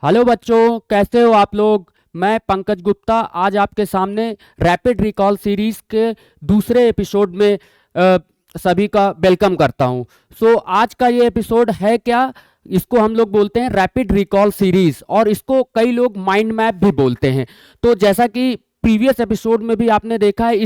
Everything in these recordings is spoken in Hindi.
हेलो बच्चों, कैसे हो आप लोग। मैं पंकज गुप्ता आज आपके सामने रैपिड रिकॉल सीरीज के दूसरे एपिसोड में सभी का वेलकम करता हूं। आज का ये एपिसोड है क्या, इसको हम लोग बोलते हैं रैपिड रिकॉल सीरीज और इसको कई लोग माइंड मैप भी बोलते हैं। तो जैसा कि प्रीवियस एपिसोड में भी आपने देखा है,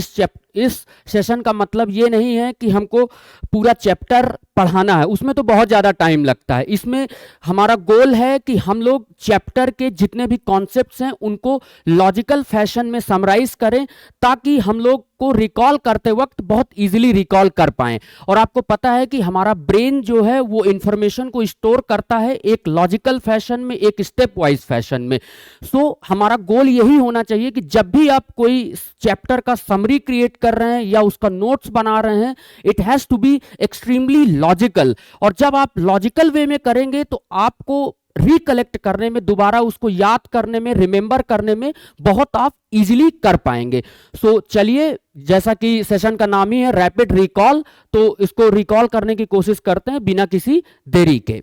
इस सेशन का मतलब ये नहीं है कि हमको पूरा चैप्टर पढ़ाना है, उसमें तो बहुत ज़्यादा टाइम लगता है। इसमें हमारा गोल है कि हम लोग चैप्टर के जितने भी कॉन्सेप्ट्स हैं उनको लॉजिकल फैशन में समराइज करें, ताकि हम लोग को रिकॉल करते वक्त बहुत इजीली रिकॉल कर पाएं। और आपको पता है कि हमारा ब्रेन जो है वो इंफॉर्मेशन को स्टोर करता है एक लॉजिकल फैशन में, एक स्टेप वाइज फैशन में। हमारा गोल यही होना चाहिए कि जब भी आप कोई चैप्टर का समरी क्रिएट कर रहे हैं या उसका नोट्स बना रहे हैं, it has to be extremely logical. और जब आप लॉजिकल वे में करेंगे तो आपको रिकलेक्ट करने में, दोबारा उसको याद करने में, रिमेंबर करने में बहुत आप इजीली कर पाएंगे। चलिए, जैसा कि सेशन का नाम ही है रैपिड रिकॉल, तो इसको रिकॉल करने की कोशिश करते हैं बिना किसी देरी के।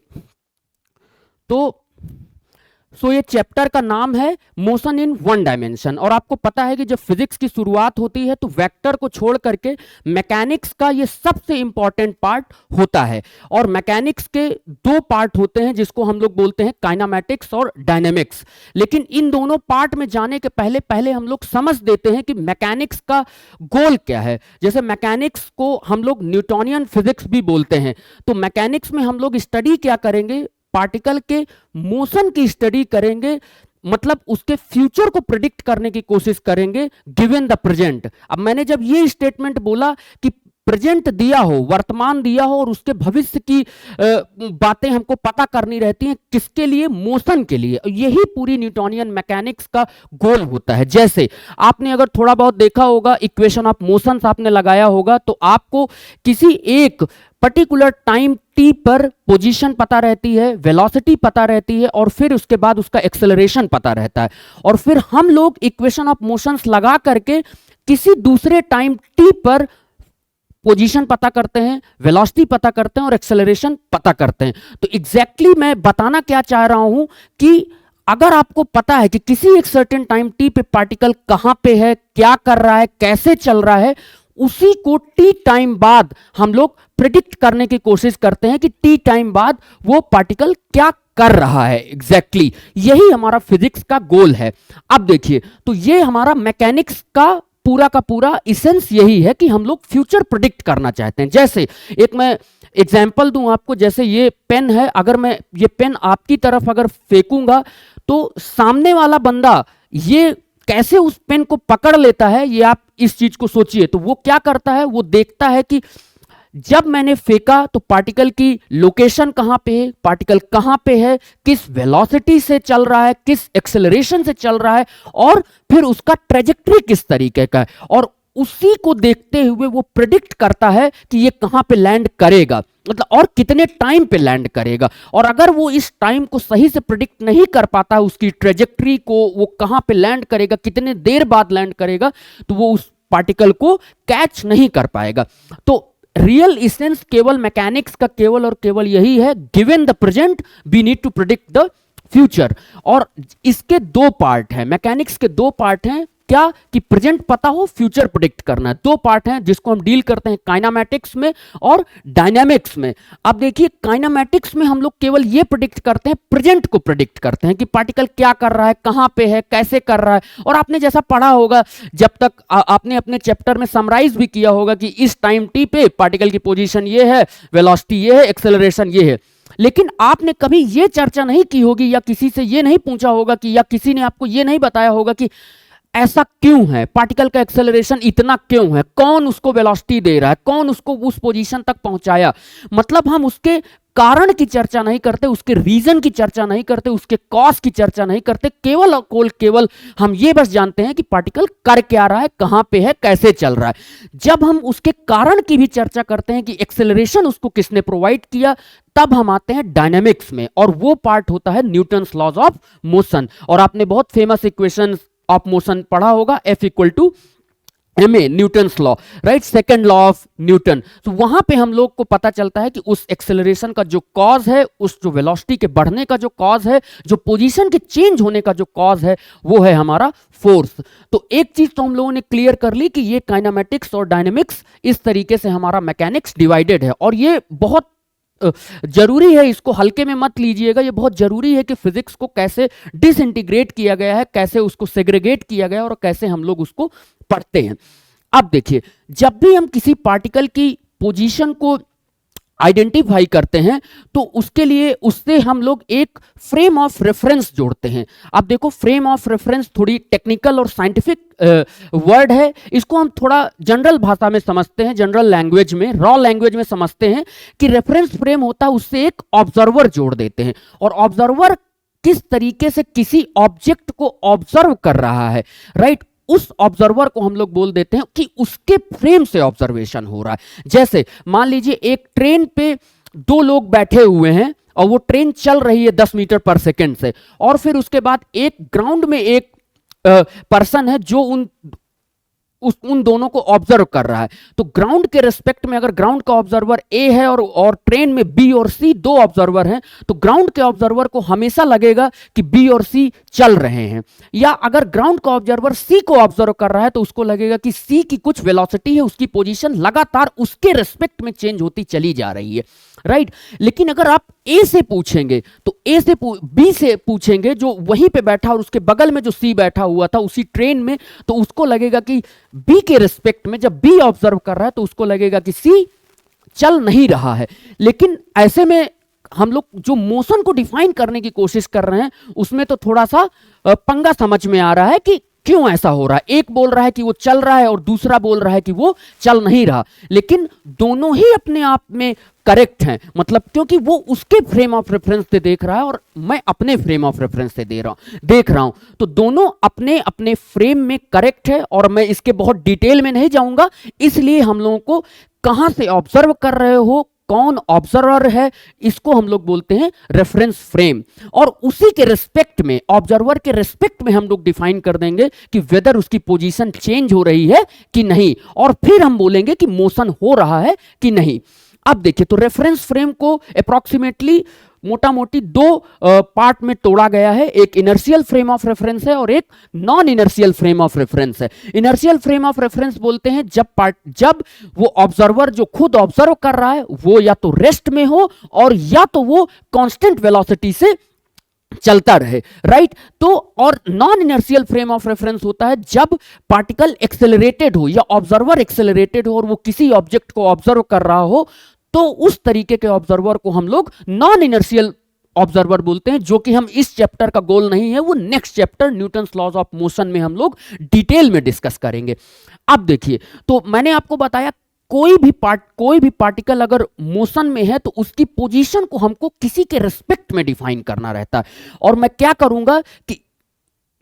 ये चैप्टर का नाम है मोशन इन वन डायमेंशन। और आपको पता है कि जब फिजिक्स की शुरुआत होती है तो वेक्टर को छोड़ करके मैकेनिक्स का ये सबसे इंपॉर्टेंट पार्ट होता है। और मैकेनिक्स के दो पार्ट होते हैं जिसको हम लोग बोलते हैं काइनामेटिक्स और डायनेमिक्स। लेकिन इन दोनों पार्ट में जाने के पहले पहले हम लोग समझ देते हैं कि मैकेनिक्स का गोल क्या है। जैसे मैकेनिक्स को हम लोग न्यूटोनियन फिजिक्स भी बोलते हैं। तो मैकेनिक्स में हम लोग स्टडी क्या करेंगे, पार्टिकल के मोशन की स्टडी करेंगे, मतलब उसके फ्यूचर को प्रिडिक्ट करने की कोशिश करेंगे गिवन द प्रेजेंट। अब मैंने जब ये स्टेटमेंट बोला कि प्रेजेंट दिया हो, वर्तमान दिया हो और उसके भविष्य की बातें हमको पता करनी रहती हैं, किसके लिए, मोशन के लिए। यही पूरी न्यूटोनियन मैकेनिक्स का गोल होता है। जैसे आपने अगर थोड़ा बहुत देखा होगा, इक्वेशन ऑफ मोशंस आपने लगाया होगा, तो आपको किसी एक पर्टिकुलर टाइम टी पर पोजीशन पता रहती है, वेलोसिटी पता रहती है और फिर उसके बाद उसका एक्सेलरेशन पता रहता है। और फिर हम लोग इक्वेशन ऑफ मोशंस लगा करके किसी दूसरे टाइम टी पर पोजीशन पता करते हैं, वेलोसिटी पता करते हैं और एक्सेलरेशन पता करते हैं। तो एग्जैक्टली मैं बताना क्या चाह रहा हूं कि अगर आपको पता है कि किसी एक सर्टेन टाइम टी पे पार्टिकल कहां पे है, क्या कर रहा है, कैसे चल रहा है, उसी को टी टाइम बाद हम लोग प्रिडिक्ट करने की कोशिश करते हैं कि टी टाइम बाद वो पार्टिकल क्या कर रहा है। एग्जैक्टली यही हमारा फिजिक्स का गोल है। अब देखिए, तो ये हमारा मैकेनिक्स का पूरा इसेंस यही है कि हम लोग फ्यूचर प्रिडिक्ट करना चाहते हैं। जैसे एक मैं एग्जांपल दूं आपको, जैसे ये पेन है, अगर मैं ये पेन आपकी तरफ अगर फेंकूंगा तो सामने वाला बंदा ये कैसे उस पेन को पकड़ लेता है, ये आप इस चीज को सोचिए। तो वो क्या करता है, वो देखता है कि जब मैंने फेंका तो पार्टिकल की लोकेशन कहां पे है, पार्टिकल कहां पे है, किस वेलोसिटी से चल रहा है, किस एक्सेलरेशन से चल रहा है और फिर उसका ट्रेजेक्टरी किस तरीके का है। और उसी को देखते हुए वो प्रिडिक्ट करता है कि ये कहां पे लैंड करेगा, मतलब और कितने टाइम पे लैंड करेगा। और अगर वो इस टाइम को सही से प्रिडिक्ट नहीं कर पाता, उसकी ट्रेजेक्टरी को, वो कहां पे लैंड करेगा, कितने देर बाद लैंड करेगा, तो वो उस पार्टिकल को कैच नहीं कर पाएगा। तो रियल इसेंस केवल मैकेनिक्स का केवल और केवल यही है, given the present we need to predict the future. और इसके दो पार्ट हैं, मैकेनिक्स के दो पार्ट हैं, क्या कि प्रेजेंट पता हो, फ्यूचर प्रिडिक्ट करना है। दो पार्ट हैं जिसको हम डील करते हैं काइनामेटिक्स में और डायनामिक्स में। अब देखिए, काइनामेटिक्स में हम लोग केवल ये प्रिडिक्ट करते हैं, प्रेजेंट को प्रिडिक्ट करते हैं कि पार्टिकल क्या कर रहा है, कहां पे है, कैसे कर रहा है। और आपने जैसा पढ़ा होगा, जब तक आपने अपने चैप्टर में समराइज भी किया होगा कि इस टाइम टी पे पार्टिकल की पोजीशन ये है, वेलोसिटी ये है, एक्सेलरेशन ये है। लेकिन आपने कभी ये चर्चा नहीं की होगी या किसी से ये नहीं पूछा होगा कि, या किसी ने आपको ये नहीं बताया होगा कि ऐसा क्यों है, पार्टिकल का एक्सेलरेशन इतना क्यों है, कौन उसको वेलोसिटी दे रहा है, कौन उसको उस पोजीशन तक पहुंचाया। मतलब हम उसके कारण की चर्चा नहीं करते, उसके रीजन की चर्चा नहीं करते, उसके कॉज की चर्चा नहीं करते, केवल और केवल हम ये बस जानते हैं कि पार्टिकल कर क्या रहा है, कहां पे है, कैसे चल रहा है। जब हम उसके कारण की भी चर्चा करते हैं कि एक्सेलरेशन उसको किसने प्रोवाइड किया, तब हम आते हैं डायनेमिक्स में, और वो पार्ट होता है न्यूटन्स लॉज ऑफ मोशन। और आपने बहुत फेमस इक्वेशन ऑफ मोशन पढ़ा होगा, F equal to MA Newton's law, right, second law of Newton. तो वहां पे हम लोग को पता चलता है कि उस एक्सेलरेशन का जो कॉज है, उस जो वेलोसिटी के बढ़ने का जो कॉज है, जो पोजीशन के चेंज होने का जो कॉज है, वो है हमारा फोर्स। तो एक चीज तो हम लोगों ने क्लियर कर ली कि ये काइनेमेटिक्स और डायनेमिक्स इस तरीके से हमारा मैकेनिक्स डिवाइडेड है, और ये बहुत जरूरी है, इसको हल्के में मत लीजिएगा। ये बहुत जरूरी है कि फिजिक्स को कैसे डिसइंटीग्रेट किया गया है, कैसे उसको सेग्रीगेट किया गया है, और कैसे हम लोग उसको पढ़ते हैं। अब देखिए, जब भी हम किसी पार्टिकल की पोजीशन को आइडेंटिफाई करते हैं तो उसके लिए उससे हम लोग एक फ्रेम ऑफ रेफरेंस जोड़ते हैं। अब देखो, फ्रेम ऑफ रेफरेंस थोड़ी टेक्निकल और साइंटिफिक वर्ड है, इसको हम थोड़ा जनरल भाषा में समझते हैं, जनरल लैंग्वेज में, रॉ लैंग्वेज में समझते हैं कि रेफरेंस फ्रेम होता है, उससे एक ऑब्जर्वर जोड़ देते हैं, और ऑब्जर्वर किस तरीके से किसी ऑब्जेक्ट को ऑब्जर्व कर रहा है, राइट, उस ऑब्जर्वर को हम लोग बोल देते हैं कि उसके फ्रेम से ऑब्जर्वेशन हो रहा है। जैसे मान लीजिए एक ट्रेन पे दो लोग बैठे हुए हैं और वो ट्रेन चल रही है 10 मीटर पर सेकंड से, और फिर उसके बाद एक ग्राउंड में एक पर्सन है जो उन दोनों को ऑब्जर्व कर रहा है। तो ग्राउंड के रेस्पेक्ट में अगर ग्राउंड का ऑब्जर्वर ए है और ट्रेन में बी और सी दो ऑब्जर्वर हैं, तो ग्राउंड के ऑब्जर्वर को हमेशा लगेगा कि बी और सी चल रहे हैं। या अगर ग्राउंड का ऑब्जर्वर सी को ऑब्जर्व कर रहा है तो उसको लगेगा कि सी की कुछ वेलोसिटी है, उसकी पोजीशन लगातार उसके रेस्पेक्ट में चेंज होती चली जा रही है, राइट। लेकिन अगर आप ए से पूछेंगे तो बी से पूछेंगे, जो वहीं पे बैठा और उसके बगल में जो सी बैठा हुआ था उसी ट्रेन में, तो उसको लगेगा कि बी के रिस्पेक्ट में जब बी ऑब्जर्व कर रहा है तो उसको लगेगा कि सी चल नहीं रहा है। लेकिन ऐसे में हम लोग जो मोशन को डिफाइन करने की कोशिश कर रहे हैं उसमें तो थोड़ा सा पंगा समझ में आ रहा है कि क्यों ऐसा हो रहा है। एक बोल रहा है कि वो चल रहा है और दूसरा बोल रहा है कि वो चल नहीं रहा, लेकिन दोनों ही अपने आप में करेक्ट हैं, मतलब क्योंकि वो उसके फ्रेम ऑफ रेफरेंस से देख रहा है और मैं अपने फ्रेम ऑफ रेफरेंस से देख रहा हूं, तो दोनों अपने अपने फ्रेम में करेक्ट है। और मैं इसके बहुत डिटेल में नहीं जाऊंगा, इसलिए हम लोगों को कहां से ऑब्जर्व कर रहे हो, कौन ऑब्जर्वर है, इसको हम लोग बोलते हैं रेफरेंस फ्रेम। और उसी के रिस्पेक्ट में, ऑब्जर्वर के रिस्पेक्ट में हम लोग डिफाइन कर देंगे कि वेदर उसकी पोजीशन चेंज हो रही है कि नहीं, और फिर हम बोलेंगे कि मोशन हो रहा है कि नहीं। अब देखिए, तो रेफरेंस फ्रेम को अप्रोक्सीमेटली मोटा मोटी दो पार्ट में तोड़ा गया है। एक इनर्शियल फ्रेम ऑफ रेफरेंस है और एक non inertial frame of reference है। इनर्शियल फ्रेम ऑफ रेफरेंस बोलते हैं जब वो ऑब्जर्वर जो खुद ऑब्जर्व कर रहा है वो या तो रेस्ट में हो और या तो वो कांस्टेंट वेलोसिटी से चलता रहे, राइट। तो और non inertial frame of reference होता है जब पार्टिकल एक्सेलरेटेड हो या ऑब्जर्वर एक्सेलरेटेड हो और वो किसी ऑब्जेक्ट को ऑब्जर्व कर रहा हो, तो उस तरीके के ऑब्जर्वर को हम लोग नॉन इनर्शियल ऑब्जर्वर बोलते हैं, जो कि हम इस चैप्टर का गोल नहीं है, वो next chapter Newton's laws of motion में हम लोग डिटेल में डिस्कस करेंगे। अब देखिए, तो मैंने आपको बताया कोई भी पार्टिकल अगर मोशन में है तो उसकी पोजीशन को हमको किसी के रिस्पेक्ट में डिफाइन करना रहता है। और मैं क्या करूंगा कि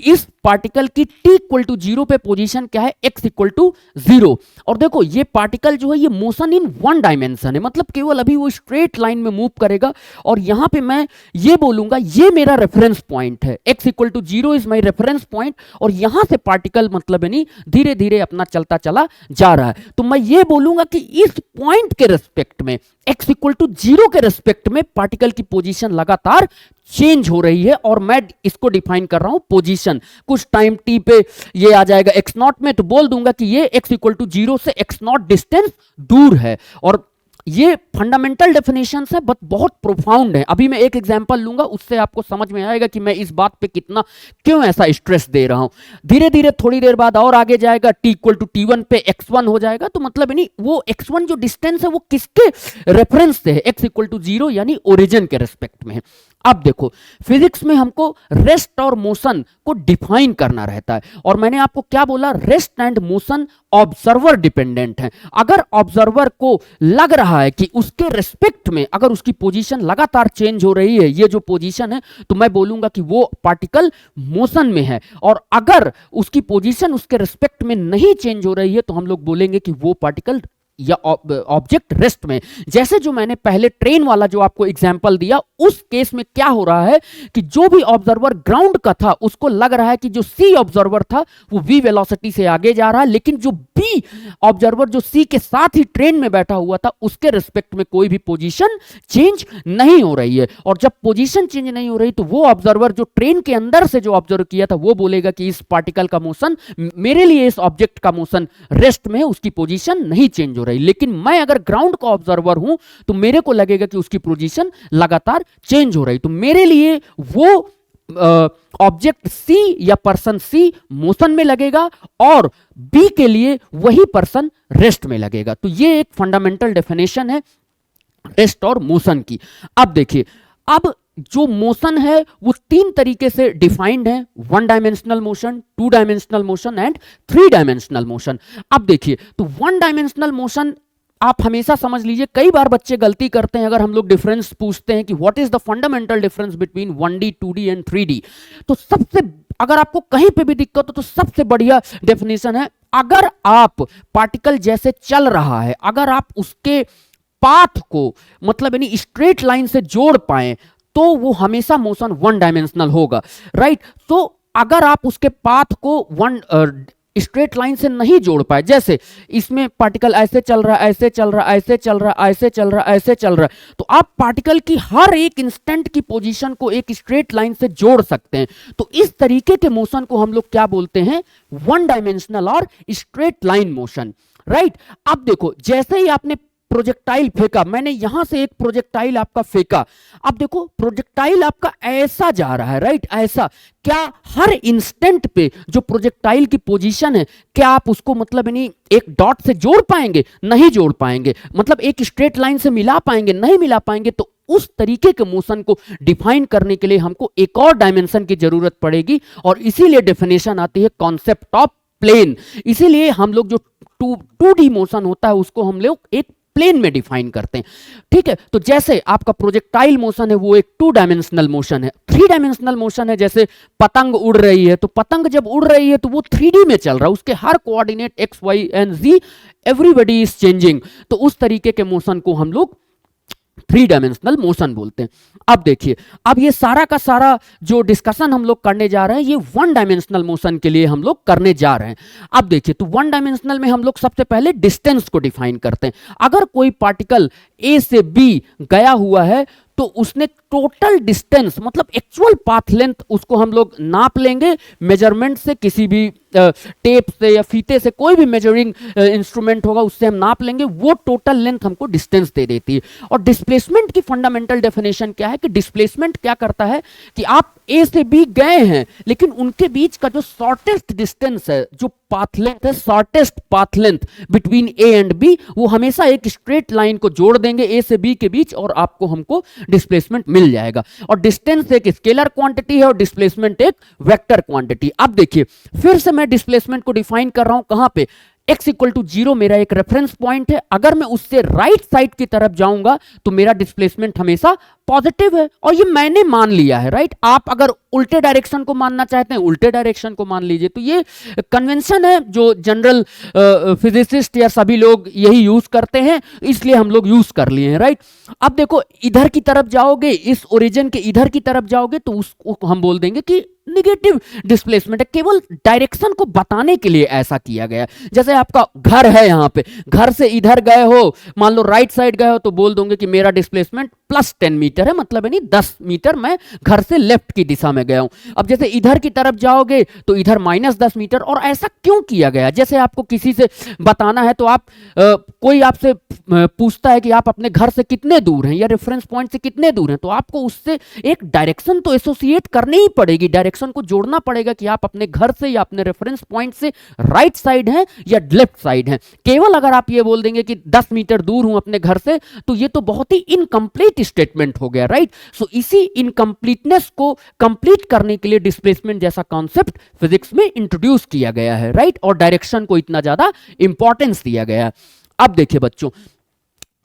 इस पार्टिकल की t इक्वल टू 0 पे पोजीशन क्या है, x इक्वल टू 0। और देखो, ये पार्टिकल जो है ये मोशन इन वन डायमेंशन है, मतलब केवल अभी वो स्ट्रेट लाइन में मूव करेगा। और यहां पे मैं ये बोलूंगा ये मेरा रेफरेंस पॉइंट है, x equal to 0 is my reference point, और यहां से पार्टिकल मतलब यानी धीरे धीरे अपना चलता चला जा रहा है। तो मैं ये बोलूंगा कि इस पॉइंट के रेस्पेक्ट में, x इक्वल टू 0 के रेस्पेक्ट में पार्टिकल की पोजीशन लगातार चेंज हो रही है, और मैं इसको डिफाइन कर रहा हूं पोजीशन। कुछ टाइम t पे ये आ जाएगा x नॉट में, तो बोल दूंगा कि ये x इक्वल टू 0 से x नॉट डिस्टेंस दूर है। और ये फंडामेंटल डेफिनेशंस है, बट बहुत प्रोफाउंड है। अभी मैं एक एग्जांपल लूंगा, उससे आपको समझ में आएगा कि मैं इस बात पे क्यों ऐसा स्ट्रेस दे रहा हूं। धीरे धीरे थोड़ी देर बाद और आगे जाएगा, t इक्वल टू t1 पे x1 हो जाएगा। तो मतलब यानी वो x1 जो डिस्टेंस है वो किसके रेफरेंस से है, x इक्वल टू 0 यानी ओरिजिन के रेस्पेक्ट में है। अब देखो, फिजिक्स में हमको रेस्ट और मोशन को डिफाइन करना रहता है, और मैंने आपको क्या बोला, rest and motion observer dependent है। अगर ऑब्जर्वर को लग रहा है कि उसके रिस्पेक्ट में अगर उसकी पोजीशन लगातार चेंज हो रही है, ये जो पोजीशन है, तो मैं बोलूंगा कि वो पार्टिकल मोशन में है। और अगर उसकी पोजीशन उसके रिस्पेक्ट में नहीं चेंज हो रही है तो हम लोग बोलेंगे कि वो पार्टिकल या ऑब्जेक्ट रेस्ट में। जैसे जो मैंने पहले ट्रेन वाला जो आपको एग्जांपल दिया, उस केस में क्या हो रहा है कि जो भी ऑब्जर्वर ग्राउंड का था उसको लग रहा है कि जो सी ऑब्जर्वर था वो v वेलोसिटी से आगे जा रहा है, लेकिन जो b ऑब्जर्वर जो c के साथ ही ट्रेन में बैठा हुआ था उसके रिस्पेक्ट में कोई भी पोजीशन चेंज नहीं हो रही है। और जब पोजीशन चेंज नहीं हो रही तो वो ऑब्जर्वर जो ट्रेन के अंदर से जो ऑब्जर्व किया था वो बोलेगा कि इस पार्टिकल का मोशन, मेरे लिए इस ऑब्जेक्ट का मोशन रेस्ट में है, उसकी पोजीशन नहीं चेंज हो रही। लेकिन मैं अगर ग्राउंड का ऑब्जर्वर हूं तो मेरे को लगेगा कि उसकी पोजीशन लगातार चेंज हो रही, तो मेरे लिए वो ऑब्जेक्ट सी या पर्सन सी मोशन में लगेगा और बी के लिए वही पर्सन रेस्ट में लगेगा। तो ये एक फंडामेंटल डेफिनेशन है रेस्ट और मोशन की। अब देखिए, अब जो मोशन है वो तीन तरीके से डिफाइंड है, one dimensional motion, two dimensional motion and three dimensional motion. अब देखिए, तो वन डायमेंशनल मोशन आप हमेशा समझ लीजिए, कई बार बच्चे गलती करते हैं, अगर हम लोग डिफरेंस पूछते हैं कि what is the fundamental difference between 1D 2D and 3D, तो सबसे, अगर आपको कहीं पे भी दिक्कत हो तो सबसे बढ़िया डेफिनेशन है, अगर आप पार्टिकल जैसे चल रहा है, अगर आप उसके पाथ को मतलब यानी स्ट्रेट लाइन से जोड़ पाए तो वो हमेशा मोशन वन डायमेंशनल होगा, राइट। तो अगर आप उसके पाथ को वन स्ट्रेट लाइन से नहीं जोड़ पाए, जैसे इसमें पार्टिकल ऐसे चल रहा है, ऐसे चल रहा है, ऐसे चल रहा है, ऐसे चल रहा है, ऐसे चल रहा है, तो आप पार्टिकल की हर एक इंस्टेंट की पोजीशन को एक स्ट्रेट लाइन से जोड़ सकते हैं। तो इस तरीके के मोशन को हम लोग क्या बोलते हैं, वन डायमेंशनल और स्ट्रेट लाइन मोशन, राइट। अब देखो, जैसे ही आपने प्रोजेक्टाइल फेंका, मैंने यहां से एक प्रोजेक्टाइल आपका फेंका, अब देखो प्रोजेक्टाइल आपका ऐसा जा रहा है, राइट, ऐसा। क्या हर इंस्टेंट पे जो प्रोजेक्टाइल की पोजीशन है, क्या आप उसको मतलब यानी एक डॉट से जोड़ पाएंगे? नहीं जोड़ पाएंगे। मतलब एक स्ट्रेट लाइन से मिला पाएंगे? नहीं मिला पाएंगे। तो उस तरीके के मोशन को डिफाइन करने के लिए हमको एक और डायमेंशन की जरूरत पड़ेगी, और इसीलिए डेफिनेशन आती है कॉन्सेप्ट ऑफ प्लेन। इसीलिए हम लोग जो 2D मोशन होता है उसको हम लोग एक प्लेन में डिफाइन करते हैं, ठीक है। तो जैसे आपका प्रोजेक्टाइल मोशन है वो एक 2 डायमेंशनल मोशन है। 3 डायमेंशनल मोशन है, जैसे पतंग उड़ रही है, तो पतंग जब उड़ रही है तो वो 3D में चल रहा है, उसके हर coordinate x y and z everybody is changing. तो उस तरीके के मोशन को हम लोग 3 डायमेंशनल मोशन बोलते हैं। अब देखिए, अब ये सारा का सारा जो डिस्कशन हम लोग करने जा रहे हैं ये 1 डायमेंशनल मोशन के लिए हम लोग करने जा रहे हैं। अब देखिए, तो 1 डायमेंशनल में हम लोग सबसे पहले डिस्टेंस को डिफाइन करते हैं। अगर कोई पार्टिकल A से B गया हुआ है तो उसने टोटल डिस्टेंस मतलब एक्चुअल पाथ लेंथ उसको हम लोग नाप लेंगे मेजरमेंट से, किसी भी टेप से या फीते से, कोई भी मेजरिंग इंस्ट्रूमेंट होगा उससे हम नाप लेंगे, वो टोटल लेंथ हमको डिस्टेंस दे देती है। और डिस्प्लेसमेंट की फंडामेंटल डेफिनेशन क्या है कि डिस्प्लेसमेंट क्या करता है कि आप A से B गए हैं, लेकिन उनके बीच का जो शॉर्टेस्ट डिस्टेंस है, जो पाथ लेंथ है, shortest path length between A and B, वो हमेशा एक स्ट्रेट लाइन को जोड़ देंगे A से B के बीच और आपको हमको डिस्प्लेसमेंट मिल जाएगा। और डिस्टेंस एक स्केलर क्वांटिटी है और डिस्प्लेसमेंट एक वेक्टर क्वांटिटी। अब देखिए, फिर से मैं डिस्प्लेसमेंट को डिफाइन कर रहा हूं कहां पे, x इक्वल टू 0 मेरा एक रेफरेंस पॉइंट है, अगर मैं उससे राइट साइड की तरफ जाऊंगा तो मेरा डिस्प्लेसमेंट हमेशा पॉजिटिव है, और ये मैंने मान लिया है, राइट। आप अगर उल्टे डायरेक्शन को मानना चाहते हैं उल्टे डायरेक्शन को मान लीजिए। तो ये कन्वेंशन है जो जनरल फिजिसिस्ट या सभी लोग यही यूज करते हैं, इसलिए हम लोग यूज कर लिए हैं, राइट। अब देखो, इधर की तरफ जाओगे, इस ओरिजिन के इधर की तरफ जाओगे तो उसको हम बोल देंगे कि निगेटिव डिस्प्लेसमेंट है, केवल डायरेक्शन को बताने के लिए ऐसा किया गया। जैसे आपका घर है, यहाँ पे घर से इधर गए हो, मान लो राइट साइड गए हो, तो बोल दोगे कि मेरा डिस्प्लेसमेंट प्लस 10 मीटर है, मतलब यानी 10 मीटर मैं घर से लेफ्ट की दिशा में गया हूं। अब जैसे इधर की तरफ जाओगे तो इधर -10 मीटर। और ऐसा क्यों किया गया? जैसे आपको किसी से बताना है तो आप कोई आपसे पूछता है कि आप अपने घर से कितने दूर हैं या रेफरेंस पॉइंट से कितने दूर हैं, तो आपको उससे एक डायरेक्शन तो एसोसिएट करनी ही पड़ेगी, डायरेक्शन को जोड़ना पड़ेगा कि आप अपने घर से या अपने रेफरेंस पॉइंट से राइट साइड हैं या लेफ्ट साइड हैं। केवल अगर आप ये बोल देंगे कि 10 मीटर दूर हूं अपने घर से, तो ये तो बहुत ही इनकम्प्लीट स्टेटमेंट हो गया, राइट। सो इसी इनकम्प्लीटनेस को कंप्लीट करने के लिए डिस्प्लेसमेंट जैसा कॉन्सेप्ट फिजिक्स में इंट्रोड्यूस किया गया है, राइट। और डायरेक्शन को इतना ज्यादा इंपॉर्टेंस दिया गया है। अब देखिए बच्चों,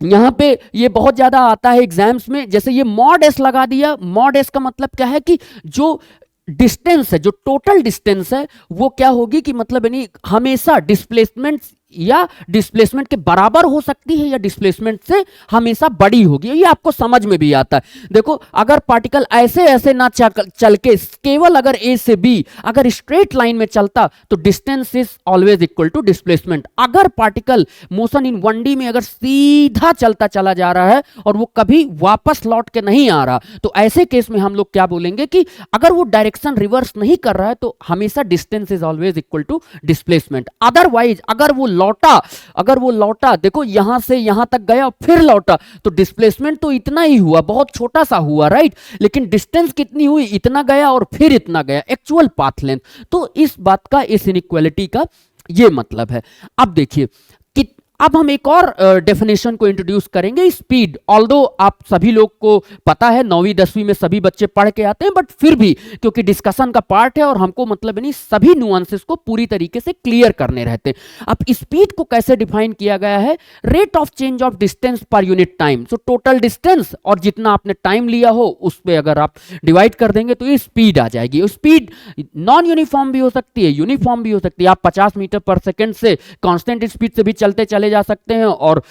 यहां पे ये बहुत ज्यादा आता है एग्जाम्स में, जैसे ये मॉड एस लगा दिया। मॉड एस का मतलब क्या है कि जो डिस्टेंस है, जो टोटल डिस्टेंस है, वो क्या होगी कि मतलब यानी हमेशा डिस्प्लेसमेंट या डिस्प्लेसमेंट के बराबर हो सकती है या डिस्प्लेसमेंट से हमेशा बड़ी होगी। ये आपको समझ में भी आता है। देखो अगर पार्टिकल ऐसे ऐसे ना चल के केवल अगर ए से बी अगर स्ट्रेट लाइन में चलता तो distance is always equal to displacement. अगर पार्टिकल मोशन इन 1D में अगर सीधा चलता चला जा रहा है और वो कभी वापस लौट के नहीं आ रहा, तो ऐसे केस में हम लोग क्या बोलेंगे कि अगर वो डायरेक्शन रिवर्स नहीं कर रहा है तो हमेशा distance is always equal to displacement. Otherwise अगर वो लौटा देखो यहां से यहां तक गया और फिर लौटा तो डिस्प्लेसमेंट तो इतना ही हुआ, बहुत छोटा सा हुआ, राइट। लेकिन डिस्टेंस कितनी हुई, इतना गया और फिर इतना गया, एक्चुअल पाथ लेंथ। तो इस बात का, इस इनइक्वालिटी का ये मतलब है। अब देखिए कि अब हम एक और डेफिनेशन को इंट्रोड्यूस करेंगे, स्पीड। ऑल्दो आप सभी लोग को पता है 9वीं 10वीं में सभी बच्चे पढ़ के आते हैं, बट फिर भी क्योंकि डिस्कशन का पार्ट है और हमको मतलब नहीं सभी नुआंसेस को पूरी तरीके से क्लियर करने रहते हैं। अब स्पीड को कैसे डिफाइन किया गया है, rate of change of distance per unit time. So total distance और जितना आपने टाइम लिया हो उस पर अगर आप डिवाइड कर देंगे तो ये स्पीड आ जाएगी। स्पीड नॉन यूनिफॉर्म भी हो सकती है, यूनिफॉर्म भी हो सकती है। आप 50 मीटर पर सेकेंड से कांस्टेंट स्पीड से भी चलते चले जा सकते हैं और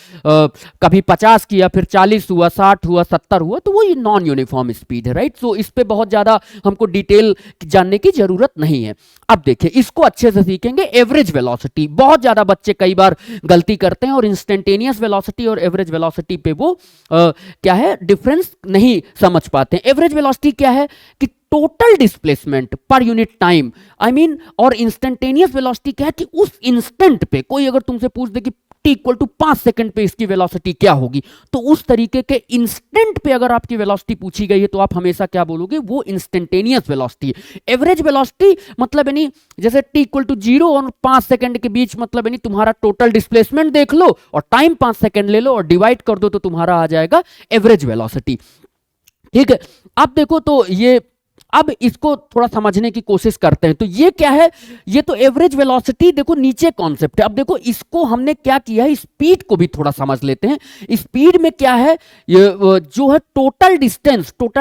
कभी 50 किया फिर 40 हुआ, 60 हुआ, 70 हुआ, तो वो ये नॉन यूनिफॉर्म स्पीड है, राइट। सो इस पे बहुत ज्यादा हमको डिटेल जानने की जरूरत नहीं है। अब देखिए इसको अच्छे से सीखेंगे। एवरेज वेलोसिटी, बहुत ज्यादा बच्चे कई बार गलती करते हैं और इंस्टेंटेनियस वेलोसिटी और एवरेज वेलोसिटी पे वो क्या है डिफरेंस नहीं समझ पाते हैं। एवरेज वेलोसिटी क्या है कि total displacement per unit time, I mean, और इंस्टेंटेनियस वेलोसिटी क्या है कि उस इंस्टेंट पे कोई अगर तुमसे पूछ दे कि t इक्वल टू 5 सेकंड पे इसकी वेलोसिटी क्या होगी, तो उस तरीके के इंस्टेंट पे अगर आपकी वेलोसिटी पूछी गई है तो आप हमेशा क्या बोलोगे, वो इंस्टेंटेनियस वेलोसिटी है। एवरेज वेलोसिटी मतलब यानी जैसे t इक्वल टू 0 और 5 सेकंड के बीच मतलब यानी तुम्हारा टोटल डिस्प्लेसमेंट देख लो और टाइम 5 सेकंड ले लो और डिवाइड कर दो तो तुम्हारा आ जाएगा एवरेज वेलोसिटी। ठीक है, अब देखो तो ये, अब इसको थोड़ा समझने की कोशिश करते हैं। तो ये क्या है, ये तो एवरेज वेलोसिटी देखो नीचे कॉन्सेप्ट है। अब देखो इसको हमने क्या किया है, स्पीड को भी थोड़ा समझ लेते हैं। स्पीड में क्या है, ये जो है टोटल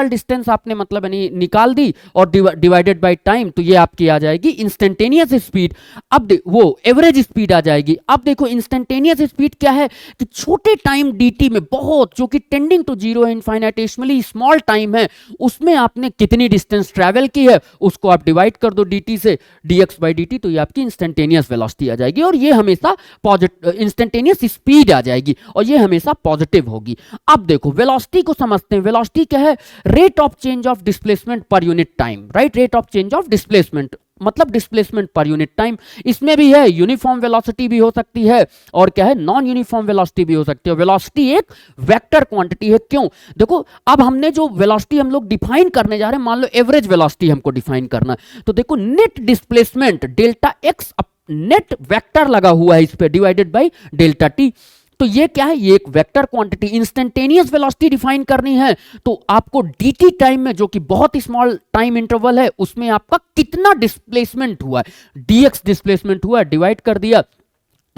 डिस्टेंस आपने मतलब यानी निकाल दी और डिवाइडेड बाय टाइम, तो ये आपकी आ जाएगी इंस्टेंटेनियस स्पीड। अब वो एवरेज स्पीड आ जाएगी। अब देखो इंस्टेंटेनियस स्पीड क्या है कि छोटे टाइम dt में, बहुत जो कि टेंडिंग टू जीरो है, इनफाइनाइटेशनली स्मॉल टाइम है, उसमें आपने कितनी डिस्टेंस ट्रैवल की है उसको आप डिवाइड कर दो dt से, dx बाई dt, तो ये आपकी इंस्टेंटेनियस वेलोसिटी आ जाएगी और ये हमेशा पॉजिटिव, इंस्टेंटेनियस स्पीड आ जाएगी और ये हमेशा पॉजिटिव होगी। अब देखो वेलोसिटी को समझते हैं। वेलोसिटी क्या है, rate of change of displacement per unit time, right. Rate of change of displacement मतलब डिस्प्लेसमेंट पर यूनिट टाइम। इसमें भी है यूनिफॉर्म वेलोसिटी भी हो सकती है और क्या है नॉन यूनिफॉर्म वेलोसिटी भी हो सकती है। वेलोसिटी एक वेक्टर क्वांटिटी है। क्यों, देखो अब हमने जो वेलोसिटी हम लोग डिफाइन करने जा रहे हैं, मान लो एवरेज वेलोसिटी हमको डिफाइन करना है, तो देखो net displacement delta x, net vector लगा हुआ है इस पे, डिवाइडेड बाई डेल्टा टी। तो ये क्या है, ये एक vector quantity. Instantaneous velocity define करनी है तो आपको dt टाइम में, जो कि बहुत स्मॉल टाइम इंटरवल है, उसमें आपका कितना डिस्प्लेसमेंट हुआ है, dx डिस्प्लेसमेंट हुआ है, डिवाइड कर दिया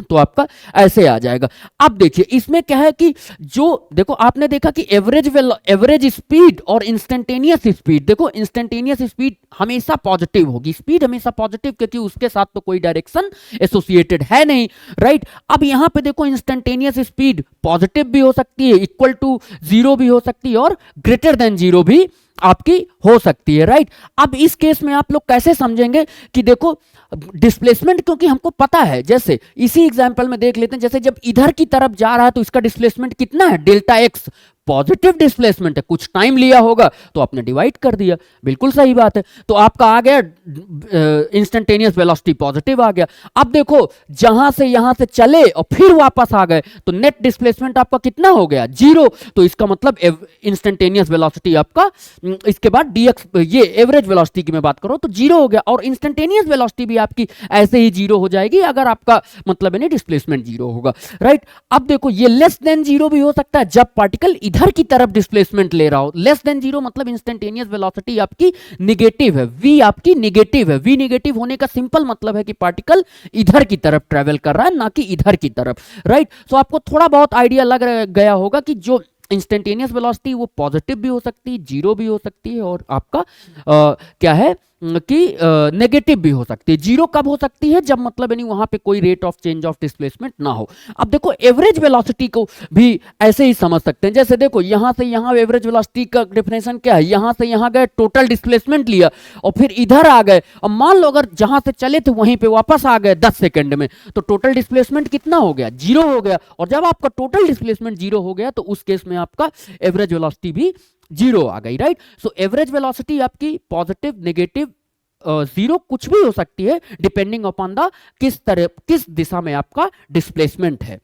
तो आपका ऐसे आ जाएगा। अब देखिए इसमें क्या है कि जो देखो आपने देखा कि एवरेज स्पीड और इंस्टेंटेनियस स्पीड, देखो इंस्टेंटेनियस स्पीड हमेशा पॉजिटिव होगी, स्पीड हमेशा पॉजिटिव, क्योंकि उसके साथ तो कोई डायरेक्शन एसोसिएटेड है नहीं, राइट। अब यहां पे देखो इंस्टेंटेनियस स्पीड पॉजिटिव भी हो सकती है, इक्वल टू 0 भी हो सकती है और ग्रेटर देन 0 भी आपकी हो सकती है, राइट। अब इस केस में आप लोग कैसे समझेंगे कि देखो डिस्प्लेसमेंट, क्योंकि हमको पता है, जैसे इसी एग्जांपल में देख लेते हैं, जैसे जब इधर की तरफ जा रहा है तो इसका डिस्प्लेसमेंट कितना है, डेल्टा एक्स, पॉजिटिव डिस्प्लेसमेंट है, कुछ टाइम लिया होगा तो आपने डिवाइड कर दिया, बिल्कुल सही बात है। तो आपका आ गया इंस्टेंटेनियस वेलोसिटी पॉजिटिव आ गया। अब देखो जहां से यहां से चले और फिर वापस आ गए तो नेट डिस्प्लेसमेंट आपका कितना हो गया, 0। तो इसका मतलब इंस्टेंटेनियस वेलोसिटी आपका, इसके बाद dx, ये एवरेज वेलोसिटी की मैं बात करूं तो 0 हो गया, और इंस्टेंटेनियस वेलोसिटी भी आपकी ऐसे ही 0 हो जाएगी अगर आपका मतलब है डिस्प्लेसमेंट 0 होगा, राइट। अब देखो ये लेस देन 0 भी हो सकता है जब पार्टिकल इधर की तरफ डिस्प्लेसमेंट ले रहा हो। लेस देन 0 मतलब इंस्टेंटेनियस वेलोसिटी आपकी निगेटिव है, v आपकी निगेटिव है। v निगेटिव होने का सिंपल मतलब है कि पार्टिकल इधर की तरफ ट्रेवल कर रहा है, ना कि इधर की तरफ, राइट। सो आपको थोड़ा बहुत आइडिया लग गया होगा कि जो इंस्टेंटेनियस वेलोसिटी वो पॉजिटिव भी हो सकती है, 0 भी हो सकती है, और आपका क्या है कि नेगेटिव भी हो सकती है। जीरो कब हो सकती है? जब मतलब यानी वहां पे कोई rate of change of displacement ना हो। अब देखो एवरेज वेलोसिटी को भी ऐसे ही समझ सकते हैं। जैसे देखो यहां से यहां एवरेज वेलोसिटी का डेफिनेशन क्या है, यहां से यहां गए, टोटल डिस्प्लेसमेंट लिया और फिर इधर आ गए, और मान लो अगर जहां से चले थे वहीं पे वापस आ गए 10 सेकंड में, तो टोटल डिस्प्लेसमेंट कितना हो गया? जीरो हो गया। और जब आपका टोटल डिस्प्लेसमेंट जीरो हो गया तो उस केस में आपका एवरेज वेलोसिटी भी जीरो आ गई, राइट। सो एवरेज वेलोसिटी आपकी पॉजिटिव, नेगेटिव, जीरो कुछ भी हो सकती है, डिपेंडिंग अपॉन द किस दिशा में आपका डिस्प्लेसमेंट है,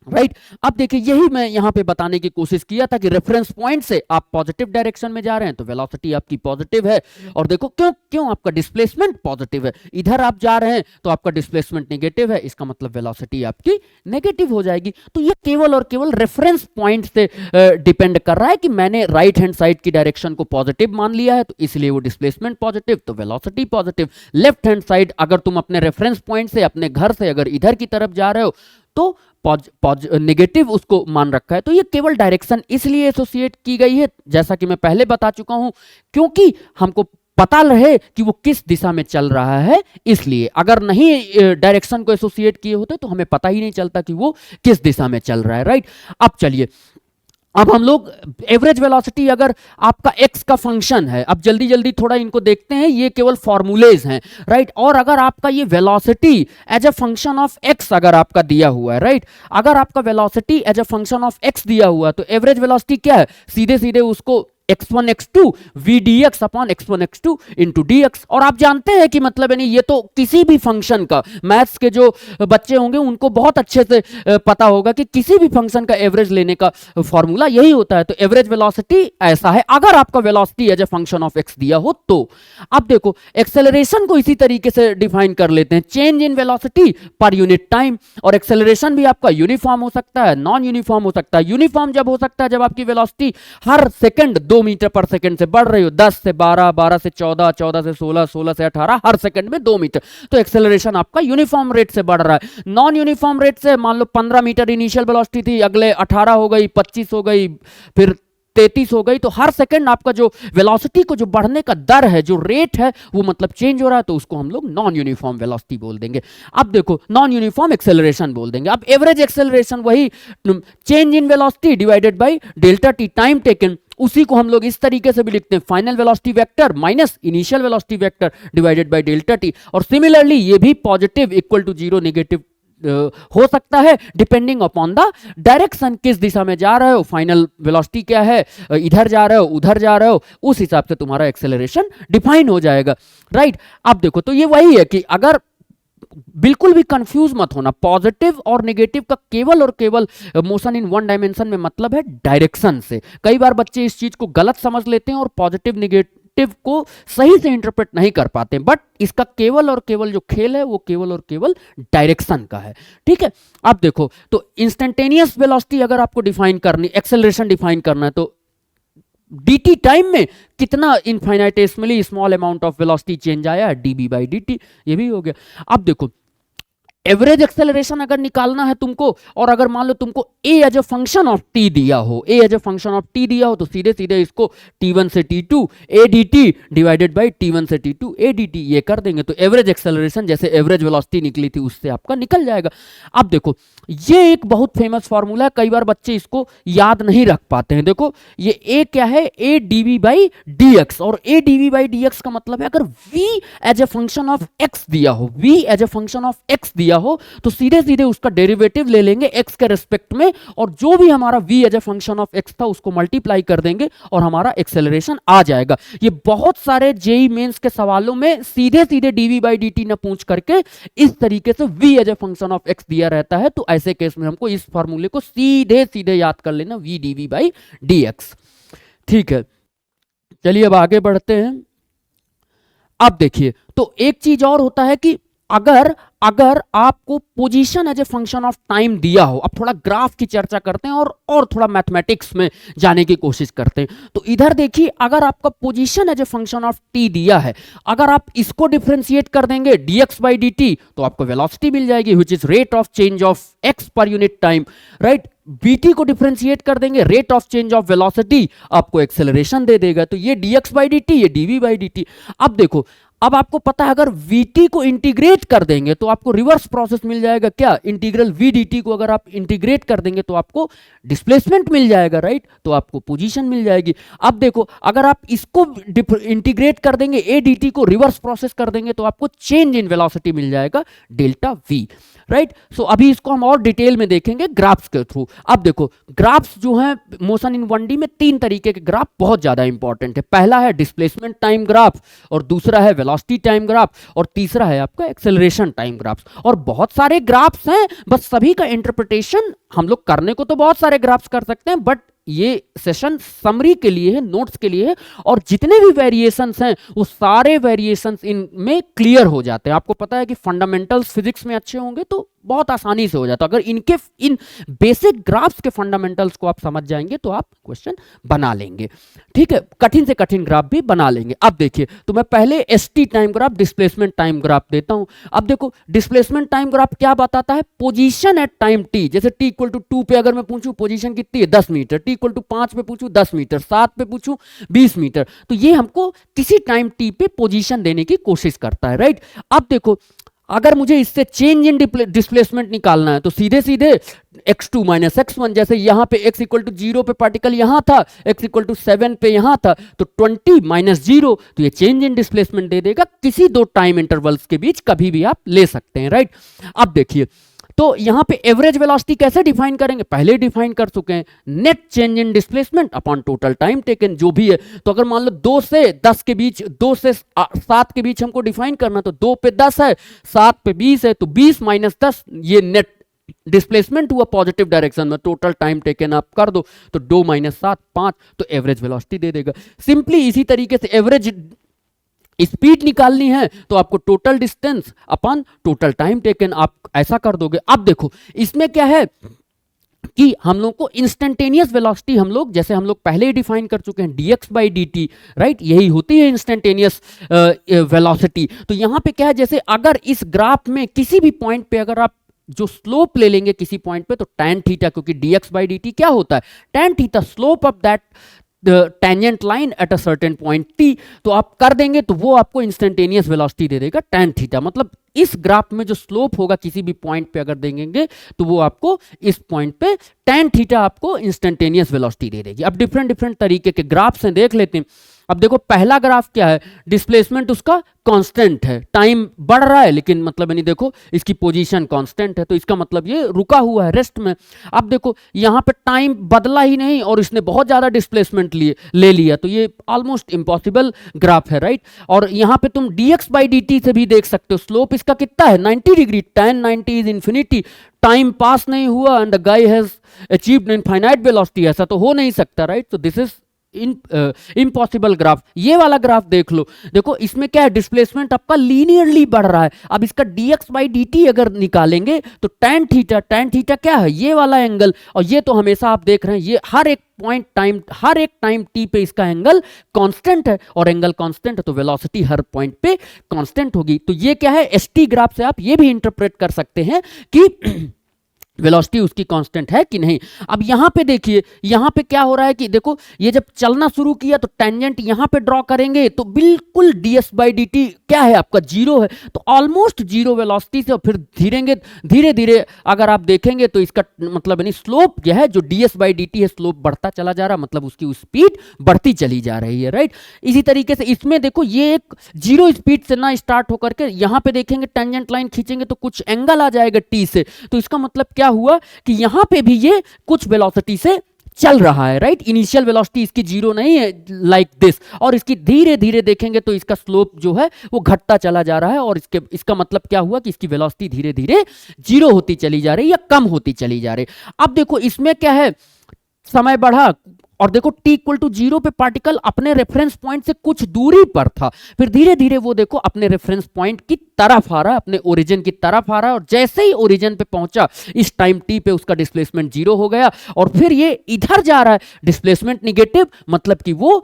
राइट। अब देखिए यही मैं यहां पे बताने की कोशिश किया था कि रेफरेंस पॉइंट से आप पॉजिटिव डायरेक्शन में जा रहे हैं तो वेलोसिटी आपकी पॉजिटिव है, और देखो क्यों क्यों आपका डिस्प्लेसमेंट पॉजिटिव है। इधर आप जा रहे हैं तो आपका डिस्प्लेसमेंट नेगेटिव है, इसका मतलब वेलोसिटी आपकी नेगेटिव हो जाएगी। तो ये केवल और केवल रेफरेंस पॉइंट से डिपेंड कर रहा है कि मैंने राइट हैंड साइड की डायरेक्शन को पॉजिटिव मान लिया है तो इसलिए वो डिस्प्लेसमेंट पॉजिटिव, तो velocity positive. Left hand side अगर तुम अपने रेफरेंस पॉइंट से अपने घर से अगर इधर की तरफ जा रहे हो तो नेगेटिव उसको मान रखा है। तो ये केवल डायरेक्शन इसलिए एसोसिएट की गई है, जैसा कि मैं पहले बता चुका हूं, क्योंकि हमको पता रहे कि वो किस दिशा में चल रहा है। इसलिए अगर नहीं डायरेक्शन को एसोसिएट किए होते तो हमें पता ही नहीं चलता कि वो किस दिशा में चल रहा है, राइट। अब चलिए, अब हम लोग एवरेज वेलोसिटी अगर आपका एक्स का फंक्शन है, अब जल्दी जल्दी थोड़ा इनको देखते हैं, ये केवल फॉर्मूलेज हैं, राइट। और अगर आपका ये velocity as a function of x अगर आपका दिया हुआ है, राइट, अगर आपका velocity as a function of x दिया हुआ है तो एवरेज वेलोसिटी क्या है? सीधे सीधे उसको x1 x2 v dx upon x1 x2 into dx। और आप जानते हैं कि मतलब यानी ये तो किसी भी फंक्शन का, मैथ्स के जो बच्चे होंगे उनको बहुत अच्छे से पता होगा कि किसी भी फंक्शन का एवरेज लेने का फॉर्मूला यही होता है। तो एवरेज वेलोसिटी ऐसा है अगर आपका velocity as a function of x दिया हो तो। अब देखो एक्सेलरेशन को इसी तरीके से डिफाइन कर लेते हैं, change in velocity per unit time. और एक्सेलरेशन भी आपका यूनिफॉर्म हो सकता है, नॉन यूनिफॉर्म हो सकता है। यूनिफॉर्म जब हो सकता है जब आपकी वेलोसिटी हर सेकंड 2 मीटर पर सेकंड से बढ़ रही हो, 10 से 12, 12 से 14, 14 से 16, 16 से 18, हर सेकंड में 2 मीटर, तो एक्सेलरेशन आपका यूनिफॉर्म रेट से बढ़ रहा है। नॉन यूनिफॉर्म रेट से मान लो 15 मीटर इनिशियल वेलोसिटी थी, अगले 18 हो गई, 25 हो गई, फिर 33 हो गई, तो हर सेकंड आपका जो वेलोसिटी को जो बढ़ने का दर है, जो रेट है, वो मतलब चेंज हो रहा है, तो उसको हम लोग नॉन यूनिफॉर्म वेलोसिटी बोल देंगे। अब देखो नॉन यूनिफॉर्म एक्सेलरेशन बोल देंगे। अब एवरेज एक्सेलरेशन वही change in velocity divided by delta T time taken, उसी को हम लोग इस तरीके से भी लिखते हैं, final velocity vector minus initial velocity vector divided by delta t. और सिमिलरली ये भी positive equal to zero, negative हो सकता है डिपेंडिंग अपॉन द डायरेक्शन, किस दिशा में जा रहे हो, फाइनल वेलोसिटी क्या है, इधर जा रहे हो उधर जा रहे हो, उस हिसाब से तुम्हारा एक्सेलरेशन डिफाइन हो जाएगा, राइट। अब देखो तो ये वही है कि अगर बिल्कुल भी कंफ्यूज मत होना, पॉजिटिव और नेगेटिव का केवल और केवल मोशन इन वन डायमेंशन में मतलब है डायरेक्शन से। कई बार बच्चे इस चीज को गलत समझ लेते हैं और पॉजिटिव नेगेटिव को सही से इंटरप्रेट नहीं कर पाते, बट इसका केवल और केवल जो खेल है वो केवल और केवल डायरेक्शन का है, ठीक है। अब देखो तो इंस्टेंटेनियस वेलोसिटी अगर आपको डिफाइन करनी, एक्सेलरेशन डिफाइन करना है तो dt टाइम में कितना infinitesimally small amount of velocity change आया है, dB बाई dt, ये भी हो गया। अब देखो एवरेज एक्सेलरेशन अगर निकालना है तुमको, और अगर मान लो तुमको a as a function of t दिया हो, a as a function of t दिया हो, तो सीधे सीधे इसको t1 से t2 a dt divided by t1 से t2 a dt ये कर देंगे, तो एवरेज एक्सेलरेशन जैसे एवरेज वेलोसिटी निकली थी उससे आपका निकल जाएगा। अब देखो ये एक बहुत फेमस फॉर्मूला है, कई बार बच्चे इसको याद नहीं रख पाते हैं। देखो ये a क्या है, a dv बाई dx, और a dv बाई dx का मतलब है अगर v as a function of x दिया हो, v as a function of x दिया हो तो सीधे सीधे उसका डेरिवेटिव ले लेंगे x के रेस्पेक्ट में, और जो भी हमारा v as a function of x था उसको मल्टीप्लाई कर देंगे और हमारा एक्सेलरेशन आ जाएगा। ये बहुत सारे जेई मेंस के सवालों में सीधे सीधे dv बाई dt न पूछ करके इस तरीके से v as a function of x दिया रहता है, तो ऐसे केस में हमको इस फॉर्मूले को सीधे सीधे याद कर लेना, v dv बाई dx, ठीक है। चलिए अब आगे बढ़ते हैं। अब देखिए तो एक चीज और होता है कि अगर अगर आपको position as a function of time दिया हो, अब थोड़ा ग्राफ की चर्चा करते हैं और थोड़ा मैथमेटिक्स में जाने की कोशिश करते हैं। तो इधर देखिए, अगर आपका position as a function of t दिया है, अगर आप इसको डिफरेंशिएट कर देंगे dx बाई dt, तो आपको वेलोसिटी मिल जाएगी which is rate of change of x per unit time, right. bt को डिफरेंशिएट कर देंगे, rate of change of velocity आपको एक्सेलरेशन दे देगा। तो ये dx बाई dt, ये dv बाई dt। अब देखो, अब आपको पता है अगर vt को इंटीग्रेट कर देंगे तो आपको रिवर्स प्रोसेस मिल जाएगा, क्या, इंटीग्रल v dt को अगर आप इंटीग्रेट कर देंगे तो आपको डिस्प्लेसमेंट मिल जाएगा, राइट, तो आपको पोजीशन मिल जाएगी। अब देखो, अगर आप इसको इंटीग्रेट कर देंगे a dt को रिवर्स प्रोसेस कर देंगे तो आपको चेंज इन वेलोसिटी मिल जाएगा डेल्टा v, राइट। सो अभी इसको हम और डिटेल में देखेंगे ग्राफ्स के थ्रू। अब देखो, ग्राफ्स जो है मोशन इन 1D में तीन तरीके के ग्राफ बहुत ज्यादा इंपॉर्टेंट है। पहला है डिस्प्लेसमेंट टाइम ग्राफ, और दूसरा है वेलोसिटी टाइम ग्राफ, और तीसरा है आपका एक्सेलरेशन टाइम ग्राफ्स। और बहुत सारे ग्राफ्स हैं, बस सभी का इंटरप्रिटेशन हम लोग करने को तो बहुत सारे ग्राफ्स कर सकते हैं, बट ये सेशन समरी के लिए है, नोट्स के लिए है, और जितने भी वेरिएशंस हैं वो सारे वेरिएशंस इनमें क्लियर हो जाते हैं। आपको पता है कि फंडामेंटल्स फिजिक्स में अच्छे होंगे तो बहुत आसानी से हो जाता है। अगर इनके इन बेसिक ग्राफ्स के फंडामेंटल्स को आप समझ जाएंगे तो आप क्वेश्चन बना लेंगे, ठीक है, कठिन से कठिन ग्राफ भी बना लेंगे। अब देखिए, तो मैं पहले ST time graph, displacement time graph देता हूं। अब देखो, डिस्प्लेसमेंट टाइम ग्राफ क्या बताता है, पोजीशन एट टाइम टी। जैसे टी इक्वल टू 2 पे अगर मैं पूछूं पोजीशन कितनी है 10 मीटर, टी इक्वल टू 5 पे पूछूं 10 मीटर, 7 पे पूछूं 20 मीटर, तो ये हमको किसी टाइम टी पे पोजीशन देने की कोशिश करता है, राइट। अब देखो, अगर मुझे इससे चेंज इन डिस्प्लेसमेंट निकालना है तो सीधे सीधे x2 माइनस x1, जैसे यहां पे x इक्वल टू 0 पे पार्टिकल यहां था, x इक्वल टू 7 पे यहां था, तो 20 माइनस 0, तो ये चेंज इन डिस्प्लेसमेंट दे देगा। किसी दो टाइम इंटरवल्स के बीच कभी भी आप ले सकते हैं, राइट। अब देखिए, तो यहां पे एवरेज वेलोसिटी कैसे डिफाइन करेंगे, पहले डिफाइन कर चुके हैं, net change in displacement upon total time taken, जो भी है। तो अगर मान लो 2 से 10 के बीच, 2 से 7 के बीच हमको डिफाइन करना, तो 2 पे 10 है, 7 पे 20 है, तो 20 माइनस 10 ये नेट डिस्प्लेसमेंट हुआ पॉजिटिव डायरेक्शन में। टोटल टाइम टेकन आप कर दो तो 2 माइनस 7 5, तो एवरेज वेलोसिटी दे देगा। सिंपली इसी तरीके से एवरेज स्पीड निकालनी है तो आपको total distance upon total time taken आप ऐसा कर दोगे। अब देखो, इसमें क्या है कि हम लोग को इंस्टेंटेनियस वेलोसिटी, हम लोग जैसे हम लोग पहले ही डिफाइन कर चुके हैं dx बाई dt, राइट, यही होती है इंस्टेंटेनियस वेलोसिटी। तो यहां पे क्या है, जैसे अगर इस ग्राफ में किसी भी पॉइंट पे अगर आप जो स्लोप ले लेंगे किसी पॉइंट पे, तो tan थीटा, क्योंकि dx बाई dt क्या होता है, tan theta slope of that tangent line at a certain point t, तो आप कर देंगे तो वो आपको इंस्टेंटेनियस वेलोसिटी दे देगा tan थीटा। मतलब इस ग्राफ में जो स्लोप होगा किसी भी पॉइंट पे अगर देंगे तो वो आपको इस पॉइंट पे tan थीटा आपको इंस्टेंटेनियस वेलोसिटी दे देगी। अब डिफरेंट डिफरेंट तरीके के ग्राफ्स हैं, देख लेते हैं। अब देखो, पहला ग्राफ क्या है, डिस्प्लेसमेंट उसका कांस्टेंट है, टाइम बढ़ रहा है लेकिन मतलब यानी देखो इसकी पोजीशन कांस्टेंट है, तो इसका मतलब ये रुका हुआ है रेस्ट में। अब देखो, यहाँ पे टाइम बदला ही नहीं और इसने बहुत ज्यादा डिस्प्लेसमेंट ले लिया, तो ये ऑलमोस्ट इम्पॉसिबल ग्राफ है, राइट। और यहाँ पे तुम dx बाई dt से भी देख सकते हो, स्लोप इसका कितना है 90 degree, tan 90 is infinity, time pass नहीं हुआ and the guy has achieved infinite velocity, ऐसा तो हो नहीं सकता, राइट। तो दिस इज इम्पॉसिबल ग्राफ। ये वाला ग्राफ देख लो, देखो इसमें क्या है, डिस्प्लेसमेंट आपका लीनियरली बढ़ रहा है। अब इसका dx बाई dt अगर निकालेंगे तो tan थीटा क्या है, ये वाला एंगल, और ये तो हमेशा आप देख रहे हैं ये हर एक टाइम t पे इसका एंगल कांस्टेंट है, और एंगल कांस्टेंट है तो वेलोसिटी हर पॉइंट पे कांस्टेंट होगी। तो ये क्या है, st ग्राफ से आप ये भी इंटरप्रेट कर सकते हैं कि वेलोसिटी उसकी कांस्टेंट है कि नहीं। अब यहां पे देखिए, यहां पे क्या हो रहा है कि देखो, ये जब चलना शुरू किया तो टेंजेंट यहां पे ड्रॉ करेंगे तो बिल्कुल ds बाई dt क्या है आपका 0 है, तो ऑलमोस्ट 0 वेलोसिटी से, और फिर धीरे धीरे अगर आप देखेंगे तो इसका मतलब यानी स्लोप यह है जो ds बाई dt है, स्लोप बढ़ता चला जा रहा, मतलब उसकी स्पीड बढ़ती चली जा रही है, राइट। इसी तरीके से इसमें देखो, ये एक 0 स्पीड से ना स्टार्ट होकर के यहां पे देखेंगे टेंजेंट लाइन खींचेंगे तो कुछ एंगल आ जाएगा t से, तो इसका मतलब क्या हुआ कि यहां पे भी ये कुछ वेलोसिटी से चल रहा है, राइट। इनिशियल वेलोसिटी इसकी 0 नहीं है लाइक दिस, और इसकी धीरे धीरे देखेंगे तो इसका स्लोप जो है वो घटता चला जा रहा है, और इसका मतलब क्या हुआ कि इसकी वेलोसिटी धीरे धीरे 0 होती चली जा रही है या कम होती चली जा रही है। अब देखो, इसमें क्या है, समय बढ़ा और देखो t इक्वल टू 0 पे पार्टिकल अपने रेफरेंस पॉइंट से कुछ दूरी पर था, फिर धीरे धीरे वो देखो अपने रेफरेंस पॉइंट की तरफ आ रहा है, अपने ओरिजिन की तरफ आ रहा है, और जैसे ही ओरिजिन पे पहुंचा इस टाइम t पे उसका डिस्प्लेसमेंट 0 हो गया, और फिर ये इधर जा रहा है, डिस्प्लेसमेंट निगेटिव, मतलब कि वो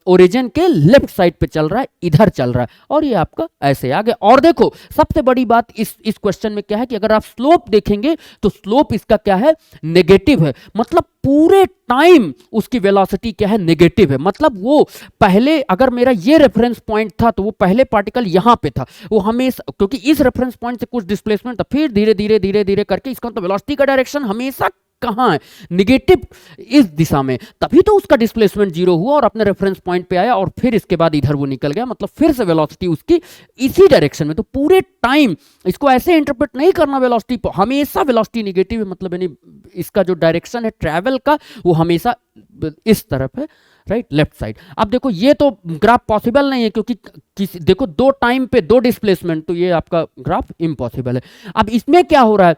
ओरिजिन के लेफ्ट साइड पे चल रहा है, इधर चल रहा है, और ये आपका ऐसे आ गया। और देखो सबसे बड़ी बात इस क्वेश्चन में क्या है कि अगर आप स्लोप देखेंगे तो स्लोप इसका क्या है, नेगेटिव है, मतलब पूरे टाइम उसकी वेलोसिटी क्या है, नेगेटिव है। मतलब वो पहले अगर मेरा ये रेफरेंस पॉइंट था तो वो पहले पार्टिकल यहां पे था, वो हमेशा, क्योंकि इस रेफरेंस पॉइंट से कुछ डिस्प्लेसमेंट था, फिर धीरे धीरे धीरे धीरे करके इसका मतलब वेलोसिटी का डायरेक्शन हमेशा कहां है, निगेटिव, इस दिशा में, तभी तो उसका डिस्प्लेसमेंट 0 हुआ और अपने रेफरेंस पॉइंट पे आया, और फिर इसके बाद इधर वो निकल गया, मतलब फिर से वेलोसिटी उसकी इसी डायरेक्शन में। तो पूरे टाइम इसको ऐसे इंटरप्रेट नहीं करना, वेलोसिटी हमेशा वेलोसिटी निगेटिव है, मतलब यानी इसका जो डायरेक्शन है ट्रैवल का वो हमेशा इस तरफ है, राइट, लेफ्ट साइड। अब देखो ये तो ग्राफ पॉसिबल नहीं है, क्योंकि देखो दो टाइम पे दो डिस्प्लेसमेंट, तो ये आपका ग्राफ इम्पॉसिबल है। अब इसमें क्या हो रहा है,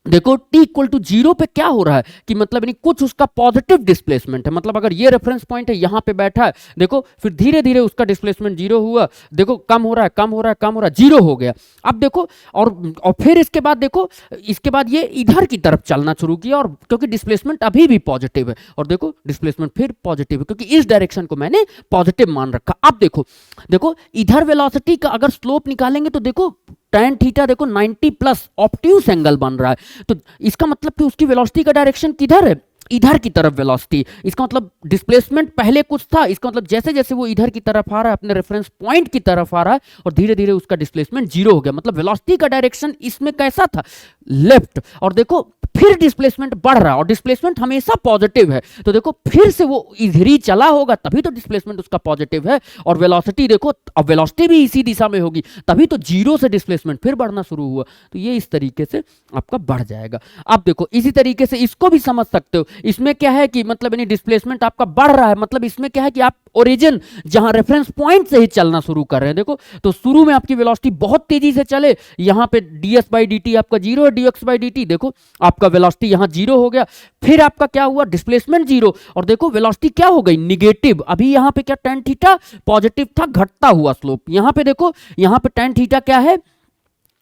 देखो t इक्वल टू 0 पे क्या हो रहा है कि मतलब नहीं कुछ उसका पॉजिटिव डिस्प्लेसमेंट है, मतलब अगर ये रेफरेंस पॉइंट है यहां पे बैठा है, देखो फिर धीरे धीरे उसका डिस्प्लेसमेंट 0 हुआ, देखो कम हो रहा है कम हो रहा है कम हो रहा है, 0 हो गया। अब देखो और फिर इसके बाद देखो, इसके बाद ये इधर की तरफ चलना शुरू किया, और क्योंकि डिस्प्लेसमेंट अभी भी पॉजिटिव है, और देखो डिस्प्लेसमेंट फिर पॉजिटिव है, क्योंकि इस डायरेक्शन को मैंने पॉजिटिव मान रखा। अब देखो देखो इधर वेलोसिटी का अगर स्लोप निकालेंगे तो देखो tan थीटा देखो 90 प्लस ऑब्ट्यूस एंगल बन रहा है, तो इसका मतलब कि उसकी वेलोसिटी का डायरेक्शन किधर है, इधर की तरफ वेलोसिटी। इसका मतलब डिस्प्लेसमेंट पहले कुछ था, इसका मतलब जैसे जैसे वो इधर की तरफ आ रहा है, अपने रेफरेंस पॉइंट की तरफ आ रहा है, और धीरे धीरे उसका डिस्प्लेसमेंट 0 हो गया, मतलब वेलोसिटी का डायरेक्शन इसमें कैसा था, लेफ्ट। और देखो फिर डिस्प्लेसमेंट बढ़ रहा है, और डिस्प्लेसमेंट हमेशा पॉजिटिव है, तो देखो फिर से वो इधर ही चला होगा, तभी तो डिस्प्लेसमेंट उसका पॉजिटिव है। और वेलोसिटी देखो, अब वेलोसिटी भी इसी दिशा में होगी, तभी तो 0 से डिस्प्लेसमेंट फिर बढ़ना शुरू हुआ, तो ये इस तरीके से आपका बढ़ जाएगा। अब देखो इसी तरीके से इसको भी समझ सकते हो, इसमें क्या है कि मतलब यानी डिस्प्लेसमेंट आपका बढ़ रहा है, मतलब इसमें क्या है कि आप ओरिजिन जहां रेफरेंस पॉइंट से ही चलना शुरू कर रहे हैं, देखो तो शुरू में आपकी वेलोसिटी बहुत तेजी से चले, यहां पे ds बाई dt आपका 0 है, dx बाई dt देखो आपका वेलोसिटी यहां 0 हो गया, फिर आपका क्या हुआ, डिस्प्लेसमेंट 0, और देखो वेलोसिटी क्या हो गई, निगेटिव। अभी यहां पे क्या tan थीटा पॉजिटिव था, घटता हुआ स्लोप, यहां पे देखो यहां पे tan थीटा क्या है,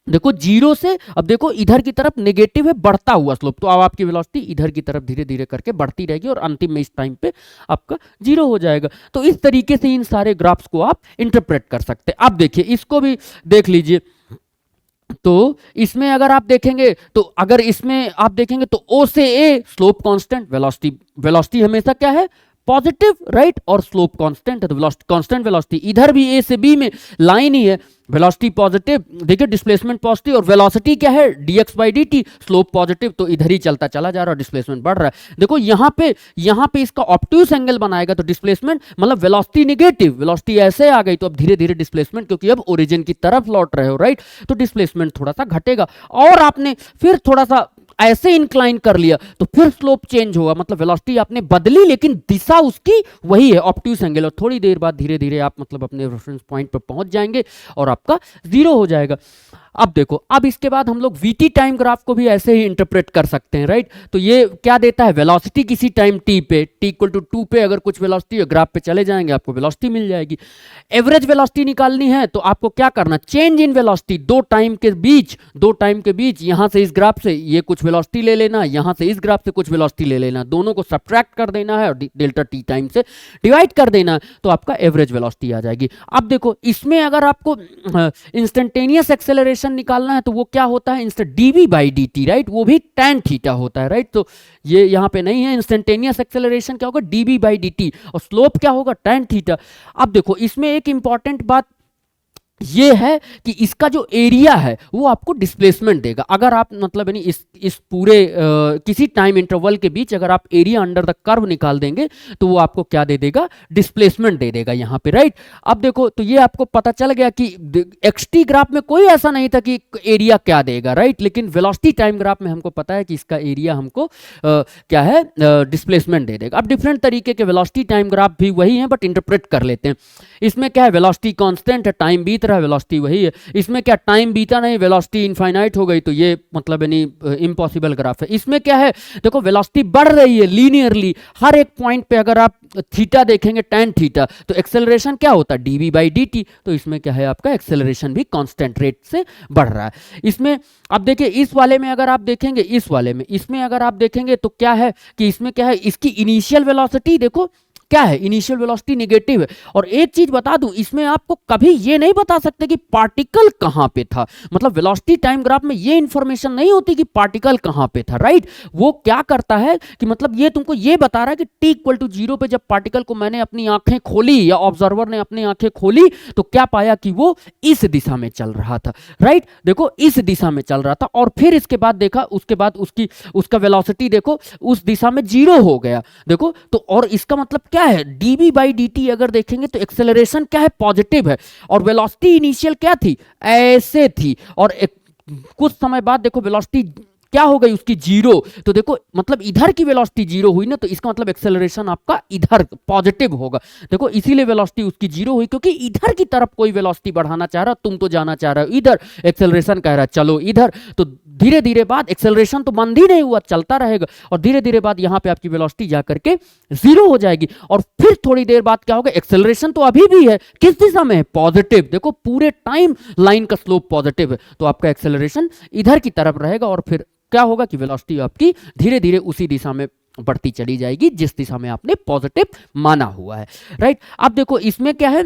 देखो 0 से अब देखो इधर की तरफ नेगेटिव है, बढ़ता हुआ स्लोप, तो अब आपकी वेलोसिटी इधर की तरफ धीरे धीरे करके बढ़ती रहेगी, और अंतिम में इस टाइम पे आपका 0 हो जाएगा। तो इस तरीके से इन सारे ग्राफ्स को आप इंटरप्रेट कर सकते हैं। अब देखिए इसको भी देख लीजिए, तो इसमें अगर आप देखेंगे, तो अगर इसमें आप देखेंगे तो O से A slope constant, velocity velocity हमेशा क्या है, पॉजिटिव, राइट, और स्लोप कांस्टेंट है, तो वेलोसिटी कांस्टेंट वेलोसिटी। इधर भी A से B में लाइन ही है, वेलोसिटी पॉजिटिव, देखिए डिस्प्लेसमेंट पॉजिटिव, और वेलोसिटी क्या है, dx by dt, slope positive, तो इधर ही चलता चला जा रहा है, डिस्प्लेसमेंट बढ़ रहा है। देखो यहाँ पे इसका ऑब्ट्यूस एंगल बनाएगा, तो डिस्प्लेसमेंट मतलब वेलोसिटी निगेटिव, वेलोसिटी ऐसे आ गई, तो अब धीरे धीरे डिस्प्लेसमेंट, क्योंकि अब ओरिजिन की तरफ लौट रहे हो, राइट, तो डिस्प्लेसमेंट थोड़ा सा घटेगा, और आपने फिर थोड़ा सा ऐसे इंक्लाइन कर लिया तो फिर स्लोप चेंज होगा, मतलब वेलोसिटी आपने बदली लेकिन दिशा उसकी वही है, ऑब्ट्यूस एंगल, और थोड़ी देर बाद धीरे धीरे आप मतलब अपने रेफरेंस पॉइंट पर पहुंच जाएंगे और आपका 0 हो जाएगा। अब देखो, अब इसके बाद हम लोग वीटी टाइम ग्राफ को भी ऐसे ही इंटरप्रेट कर सकते हैं, राइट। तो ये क्या देता है, वेलोसिटी किसी टाइम t पे, t इक्वल टू 2 पे अगर कुछ वेलोसिटी है, ग्राफ पे चले जाएंगे आपको वेलोसिटी मिल जाएगी। एवरेज वेलोसिटी निकालनी है तो आपको क्या करना, चेंज इन वेलोसिटी दो टाइम के बीच यहां से इस ग्राफ से ये कुछ वेलोसिटी ले लेना, यहां से इस ग्राफ से कुछ वेलोसिटी ले लेना, दोनों को सब्ट्रैक्ट कर देना है और डेल्टा टी टाइम से डिवाइड कर देना है, तो आपका एवरेज वेलोसिटी आ जाएगी। अब देखो इसमें अगर आपको इंस्टेंटेनियस एक्सेलरेशन निकालना है तो वो क्या होता है, instant dv by dt, right, वो भी tan थीटा होता है, राइट। तो ये यहां पे नहीं है, इंस्टेंटेनियस एक्सेलरेशन क्या होगा, dv बाई dt, और स्लोप क्या होगा, tan थीटा। अब देखो इसमें एक इंपॉर्टेंट बात ये है कि इसका जो एरिया है वो आपको डिस्प्लेसमेंट देगा। अगर आप मतलब यानी इस पूरे किसी टाइम इंटरवल के बीच अगर आप एरिया अंडर द कर्व निकाल देंगे तो वो आपको क्या दे देगा, डिस्प्लेसमेंट दे देगा यहाँ पे, राइट। अब देखो तो ये आपको पता चल गया कि एक्सटी ग्राफ में कोई ऐसा नहीं था कि एरिया क्या देगा, राइट, लेकिन वेलोसिटी टाइम ग्राफ में हमको पता है कि इसका एरिया हमको क्या है, डिस्प्लेसमेंट दे देगा। अब डिफरेंट तरीके के वेलोसिटी टाइम ग्राफ भी वही हैं बट इंटरप्रेट कर लेते हैं। इसमें क्या है, वेलोसिटी कांस्टेंट है, टाइम बीत रहा है वेलोसिटी वही है। इसमें क्या टाइम बीता नहीं, वेलोसिटी इनफाइनाइट हो गई, तो ये मतलब यानी इम्पॉसिबल ग्राफ है। इसमें क्या है, देखो वेलोसिटी बढ़ रही है लीनियरली, हर एक पॉइंट पे अगर आप थीटा देखेंगे tan थीटा, तो एक्सेलरेशन क्या होता है dv/dt, तो इसमें क्या है आपका एक्सेलरेशन भी कांस्टेंट रेट से बढ़ रहा है। इसमें अब देखिए इस वाले में अगर आप देखेंगे, इस वाले में, इसमें अगर आप देखेंगे तो क्या है कि इसमें क्या है, इसकी इनिशियल वेलोसिटी देखो क्या है, इनिशियल वेलोसिटी नेगेटिव है। और एक चीज बता दूं, इसमें आपको कभी ये नहीं बता सकते कि पार्टिकल कहां पे था, मतलब वेलोसिटी टाइम ग्राफ में ये इंफॉर्मेशन नहीं होती कि पार्टिकल कहां पे था, राइट। वो क्या करता है कि मतलब ये तुमको ये बता रहा है कि t=0 पे जब पार्टिकल को मैंने अपनी आंखें खोली या ऑब्जर्वर ने अपनी आंखें खोली तो क्या पाया कि वो इस दिशा में चल रहा था, राइट। देखो इस दिशा में चल रहा था, और फिर इसके बाद देखा, उसके बाद उसका वेलोसिटी देखो उस दिशा में 0 हो गया, देखो तो। और इसका मतलब क्या है, dv/dt अगर देखेंगे तो एक्सेलरेशन क्या है, पॉजिटिव है, और वेलोसिटी इनिशियल क्या थी, ऐसे थी, और कुछ समय बाद देखो वेलोसिटी क्या हो गई उसकी 0, तो देखो मतलब इधर की वेलोसिटी 0 हुई ना, तो इसका मतलब एक्सेलरेशन आपका इधर पॉजिटिव होगा। देखो इसीलिए वेलोसिटी उसकी 0 हुई, क्योंकि इधर की तरफ कोई वेलोसिटी बढ़ाना चाह रहा, तुम तो जाना चाह रहे हो इधर, एक्सेलरेशन कह रहा है चलो इधर, तो धीरे धीरे बाद एक्सेलरेशन तो बंद ही नहीं हुआ, चलता रहेगा, और धीरे धीरे बाद यहाँ पे आपकी वेलोसिटी जाकर के 0 हो जाएगी। और फिर थोड़ी देर बाद क्या होगा, एक्सेलरेशन तो अभी भी है, किस दिशा में है, पॉजिटिव, देखो पूरे टाइम लाइन का स्लोप पॉजिटिव है, तो आपका एक्सेलरेशन इधर की तरफ रहेगा, और फिर क्या होगा कि वेलोसिटी आपकी धीरे धीरे उसी दिशा में बढ़ती चली जाएगी जिस दिशा में आपने पॉजिटिव माना हुआ है, राइट। अब देखो इसमें क्या है,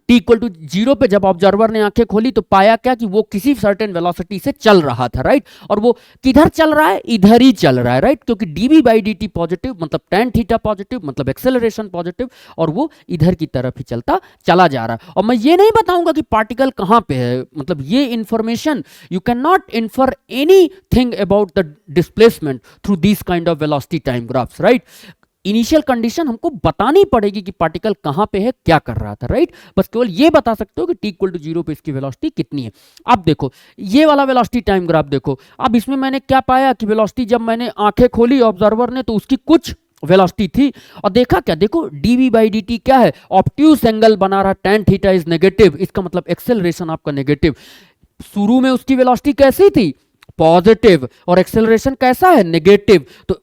t=0 पे जब ऑब्जर्वर ने आंखें खोली तो पाया क्या कि वो किसी सर्टेन वेलोसिटी से चल रहा था, राइट। और वो किधर चल रहा है, इधर ही चल रहा है, राइट, क्योंकि dv/dt पॉजिटिव मतलब tan थीटा पॉजिटिव मतलब एक्सेलरेशन पॉजिटिव, और वो इधर की तरफ ही चलता चला जा रहा है। और मैं ये नहीं बताऊंगा कि पार्टिकल कहां पे है, मतलब ये information you can not infer anything about the displacement through this kind of velocity time graphs, right. Initial condition हमको बतानी पड़ेगी कि पार्टिकल कहां पे है, क्या कर रहा था, राइट। बस केवल ये बता सकते हो कि t=0 पे इसकी वेलोसिटी कितनी है। अब देखो ये वाला वेलोसिटी टाइम ग्राफ देखो, अब इसमें मैंने क्या पाया कि वेलोसिटी जब मैंने आंखें खोली ऑब्जर्वर ने तो उसकी कुछ वेलोसिटी थी, और देखा क्या, देखो dv/dt क्या है, ऑब्ट्यूज एंगल बना रहा, tan थीटा इज नेगेटिव, इसका मतलब एक्सेलरेशन आपका नेगेटिव। शुरू में उसकी वेलोसिटी कैसी थी, पॉजिटिव, और एक्सेलरेशन कैसा है, नेगेटिव, तो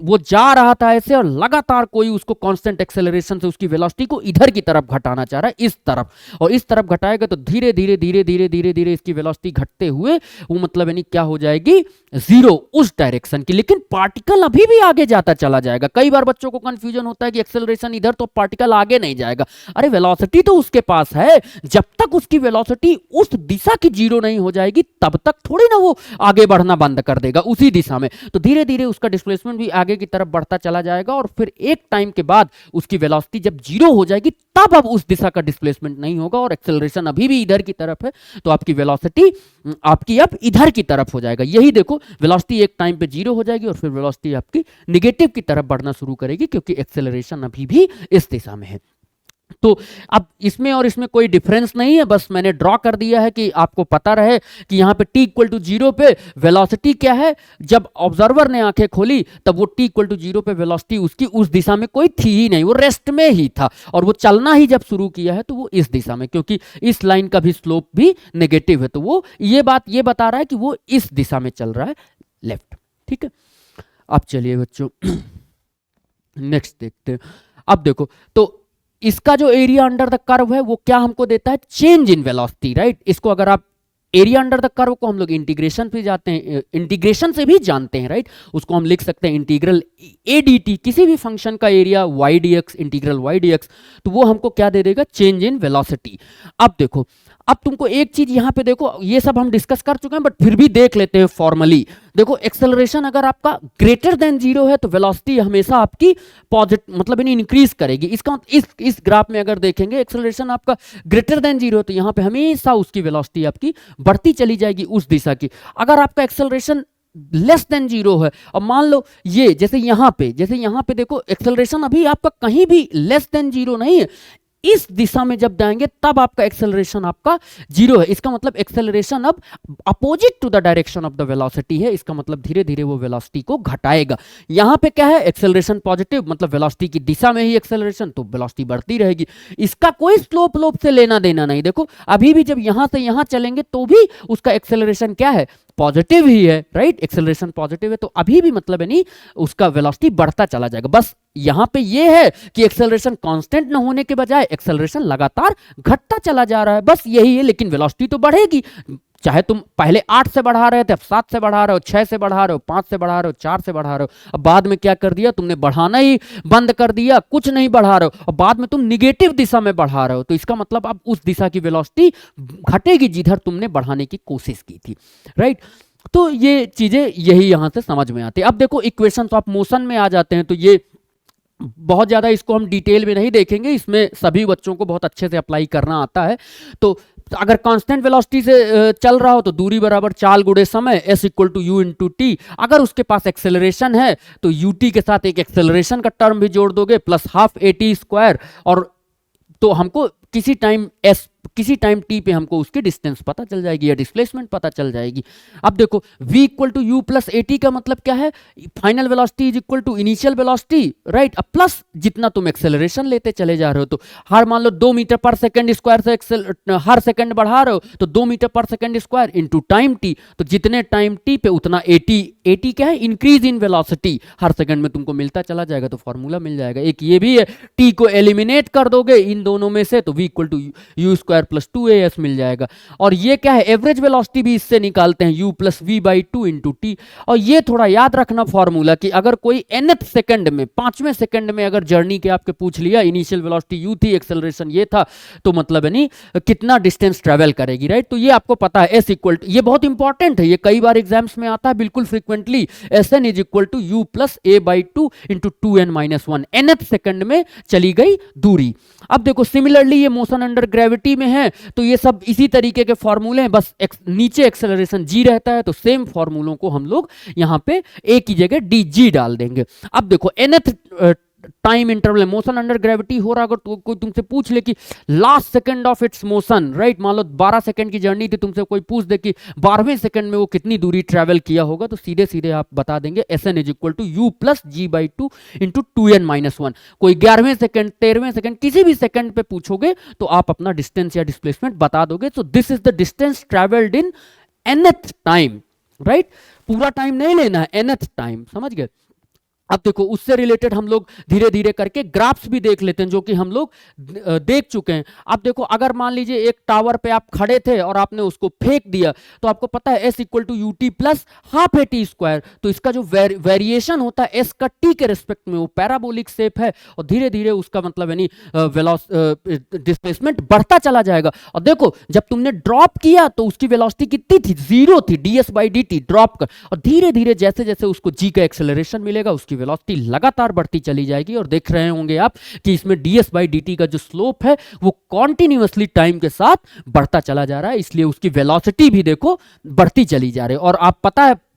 वो जा रहा था ऐसे, और लगातार कोई उसको कांस्टेंट एक्सेलरेशन से उसकी वेलोसिटी को इधर की तरफ घटाना चाह रहा है, इस तरफ, और इस तरफ घटाएगा तो धीरे धीरे धीरे धीरे धीरे धीरे इसकी वेलोसिटी घटते हुए वो मतलब यानी क्या हो जाएगी, 0 उस डायरेक्शन की। लेकिन पार्टिकल अभी भी आगे जाता चला जाएगा। कई बार बच्चों को कंफ्यूजन होता है कि एक्सेलरेशन इधर तो पार्टिकल आगे नहीं जाएगा, अरे वेलोसिटी तो उसके पास है, जब तक उसकी वेलोसिटी उस दिशा की 0 नहीं हो जाएगी तब तक थोड़ी ना वो आगे बढ़ना बंद कर देगा उसी दिशा में, तो धीरे धीरे उसका डिस्प्लेसमेंट भी आगे की तरफ बढ़ता चला जाएगा, और फिर एक टाइम के बाद उसकी वेलोसिटी जब 0 हो जाएगी तब अब उस दिशा का डिस्प्लेसमेंट नहीं होगा, और एक्सेलरेशन अभी भी इधर की तरफ है, तो आपकी वेलोसिटी आपकी अब इधर की तरफ हो जाएगा। यही देखो वेलोसिटी एक टाइम पे 0 हो जाएगी, और फिर वेलोसिटी आपकी नेगेटिव की तरफ बढ़ना शुरू करेगी, क्योंकि एक्सेलरेशन अभी भी इस दिशा में है। तो अब इसमें और इसमें कोई डिफरेंस नहीं है, बस मैंने ड्रॉ कर दिया है कि आपको पता रहे कि यहाँ पे t=0 पे वेलोसिटी क्या है। जब ऑब्जर्वर ने आंखें खोली तब वो t=0 पे वेलोसिटी उसकी उस दिशा में कोई थी ही नहीं, वो रेस्ट में ही था, और वो चलना ही जब शुरू किया है तो वो इस दिशा में, क्योंकि इस लाइन का भी स्लोप भी नेगेटिव है, तो वो ये बात ये बता रहा है कि वो इस दिशा में चल रहा है, लेफ्ट, ठीक है। अब चलिए बच्चों नेक्स्ट देखते हैं। अब देखो तो इसका जो एरिया अंडर द कर्व है वो क्या हमको देता है, चेंज इन वेलोसिटी, राइट। इसको अगर आप एरिया अंडर द कर्व को हम लोग इंटीग्रेशन पे जाते हैं, इंटीग्रेशन से भी जानते हैं, राइट। उसको हम लिख सकते हैं इंटीग्रल a dt, किसी भी फंक्शन का area y dx, integral y dx, तो वो हमको क्या दे देगा, चेंज इन वेलोसिटी। अब देखो, अब तुमको एक चीज यहां पे देखो, ये सब हम डिस्कस कर चुके हैं बट फिर भी देख लेते हैं फॉर्मली। देखो एक्सेलरेशन अगर आपका ग्रेटर देन 0 है तो वेलोसिटी हमेशा आपकी पॉजिटिव मतलब इंक्रीज करेगी। इसका इस ग्राफ में अगर देखेंगे एक्सेलरेशन आपका ग्रेटर देन 0 है तो यहाँ पे हमेशा उसकी वेलोसिटी आपकी बढ़ती चली जाएगी उस दिशा की। अगर आपका एक्सेलरेशन लेस देन 0 है और मान लो ये जैसे यहाँ पे देखो एक्सेलरेशन अभी आपका कहीं भी लेस देन 0 नहीं है, इस दिशा में जब जाएंगे तब आपका एक्सेलरेशन आपका जीरो है। इसका मतलब एक्सेलरेशन अब opposite to the direction of the velocity है। इसका मतलब धीरे धीरे वो वेलोसिटी को घटाएगा। यहां पे क्या है, एक्सेलरेशन पॉजिटिव, मतलब वेलोसिटी की दिशा में ही एक्सेलरेशन, तो वेलोसिटी बढ़ती रहेगी। इसका कोई स्लोप लोप से लेना देना नहीं। देखो अभी भी जब यहां से यहां चलेंगे तो भी उसका एक्सेलरेशन क्या है, पॉजिटिव ही है, राइट। एक्सेलरेशन पॉजिटिव है तो अभी भी मतलब है नहीं उसका वेलोसिटी बढ़ता चला जाएगा। बस यहां पे ये है कि एक्सेलरेशन कांस्टेंट न होने के बजाय एक्सेलरेशन लगातार घटता चला जा रहा है, बस यही है। लेकिन वेलोसिटी तो बढ़ेगी, चाहे तुम पहले 8 से बढ़ा रहे थे, अब 7 से बढ़ा रहे हो, 6 से बढ़ा रहे हो, 5 से बढ़ा रहे हो, 4 से बढ़ा रहे हो, अब बाद में क्या कर दिया तुमने, बढ़ाना ही बंद कर दिया, कुछ नहीं बढ़ा रहे हो, और बाद में तुम निगेटिव दिशा में बढ़ा रहे हो। तो इसका मतलब अब उस दिशा की वेलोसिटी घटेगी जिधर तुमने बढ़ाने की कोशिश की थी, राइट। तो ये चीजें यही यहां से समझ में आती है। अब देखो इक्वेशन ऑफ मोशन में आ जाते हैं, तो ये बहुत ज़्यादा इसको हम डिटेल में नहीं देखेंगे, इसमें सभी बच्चों को बहुत अच्छे से अप्लाई करना आता है। तो अगर कांस्टेंट वेलोसिटी से चल रहा हो तो दूरी बराबर चाल गुणे समय, s equal to u into t. अगर उसके पास एक्सेलरेशन है तो ut के साथ एक एक्सेलरेशन का टर्म भी जोड़ दोगे प्लस हाफ at², और तो हमको किसी टाइम t पे हमको उसकी डिस्टेंस पता चल जाएगी या डिस्प्लेसमेंट पता चल जाएगी। अब देखो v equal to u plus at का मतलब क्या है, final velocity is equal to initial velocity, right. अब प्लस जितना तुम एक्सेलरेशन लेते चले जा रहे हो, तो हर मान लो 2 मीटर पर सेकंड स्क्वायर से हर सेकंड बढ़ा रहे हो तो 2 मीटर पर second square into time t, तो जितने टाइम t पे उतना at क्या है, increase in velocity, her second में तुमको मिलता चला जाएगा, तो फॉर्मूला मिल जाएगा। एक ये भी है, t को एलिमिनेट कर दोगे इन दोनों में से तो v equal to u square plus 2as मिल जाएगा। और ये क्या है, एवरेज वेलोसिटी भी इससे निकालते हैं, u plus v by two into t. और ये थोड़ा याद रखना फॉर्मूला कि अगर कोई nth सेकंड में, 5वें सेकंड में अगर जर्नी के आपके पूछ लिया, इनिशियल वेलोसिटी u थी, एक्सेलरेशन ये था, तो मतलब है नहीं कितना डिस्टेंस ट्रेवल करेगी, राइट। तो ये आपको पता है s इक्वल टू, ये बहुत इंपॉर्टेंट है, ये कई बार एग्जाम्स में आता है बिल्कुल frequently, sn is equal to u plus a by two into 2n minus 1, nth second में चली गई दूरी। अब देखो सिमिलरली ये मोशन अंडर ग्रेविटी में है, तो ये सब इसी तरीके के फॉर्मूले हैं, बस नीचे एक्सेलरेशन g रहता है तो सेम फॉर्मूलों को हम लोग यहाँ पे a की जगह dg डाल देंगे। अब देखो nth टाइम इंटरवल में मोशन अंडर ग्रेविटी हो रहा, अगर कोई तुमसे पूछ ले कि last second of its motion, right, मान लो 12 सेकंड की जर्नी थी, तुमसे कोई पूछ दे कि 12वें सेकंड में वो कितनी दूरी ट्रेवल किया होगा, तो सीधे सीधे आप बता देंगे sn is equal to u plus g by two into 2n minus 1। कोई 11वें सेकंड, 13वें सेकंड, किसी भी सेकंड पे पूछोगे तो आप अपना डिस्टेंस या डिस्प्लेसमेंट बता दोगे। So this is the distance travelled in nth time, right. पूरा टाइम नहीं लेना है, nth टाइम, समझ गए। अब देखो उससे रिलेटेड हम लोग धीरे धीरे करके ग्राफ्स भी देख लेते हैं जो कि हम लोग देख चुके हैं। अब देखो अगर मान लीजिए एक टावर पे आप खड़े थे और आपने उसको फेंक दिया, तो आपको पता है s equal to u t plus half a t square, तो इसका जो वेरिएशन होता है s का t के रिस्पेक्ट में, वो पैराबोलिक शेप है और धीरे धीरे उसका मतलब यानी डिस्प्लेसमेंट बढ़ता चला जाएगा। और देखो जब तुमने ड्रॉप किया तो उसकी वेलोसिटी कितनी थी, 0 थी, ds by d T drop कर, और धीरे धीरे जैसे जैसे उसको g का एक्सेलरेशन मिलेगा उसकी वेलोसिटी लगातार बढ़ती चली जाएगी। और देख रहे होंगे आप कि इसमें ds बाई dt का जो स्लोप है वो कॉन्टिन्यूअसली टाइम के साथ बढ़ता चला जा रहा है, इसलिए उसकी वेलोसिटी भी देखो बढ़ती चली जा रही है। और आप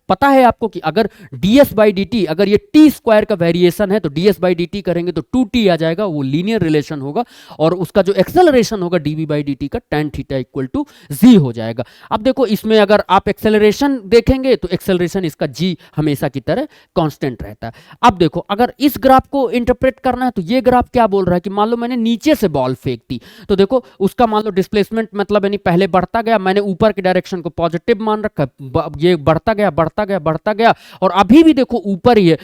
पता है आपको कि अगर ds बाई डी टी, अगर ये t स्क्वायर का वेरिएशन है तो ds बाई डी टी करेंगे तो 2t आ जाएगा, वो लीनियर रिलेशन होगा, और उसका जो एक्सेलरेशन होगा dv बाई डी टी का tan theta equal to z हो जाएगा। अब देखो इसमें अगर आप एक्सेलरेशन देखेंगे तो एक्सेलरेशन इसका g हमेशा की तरह कांस्टेंट रहता है। अब देखो अगर इस ग्राफ को इंटरप्रेट करना है तो ये ग्राफ क्या बोल रहा है कि मान लो मैंने नीचे से बॉल फेंक दी, तो देखो उसका मान लो डिस्प्लेसमेंट मतलब यानी पहले बढ़ता गया, मैंने ऊपर के डायरेक्शन को पॉजिटिव मान रखा, ये बढ़ता गया और अभी भी देखो ऊपर ही है,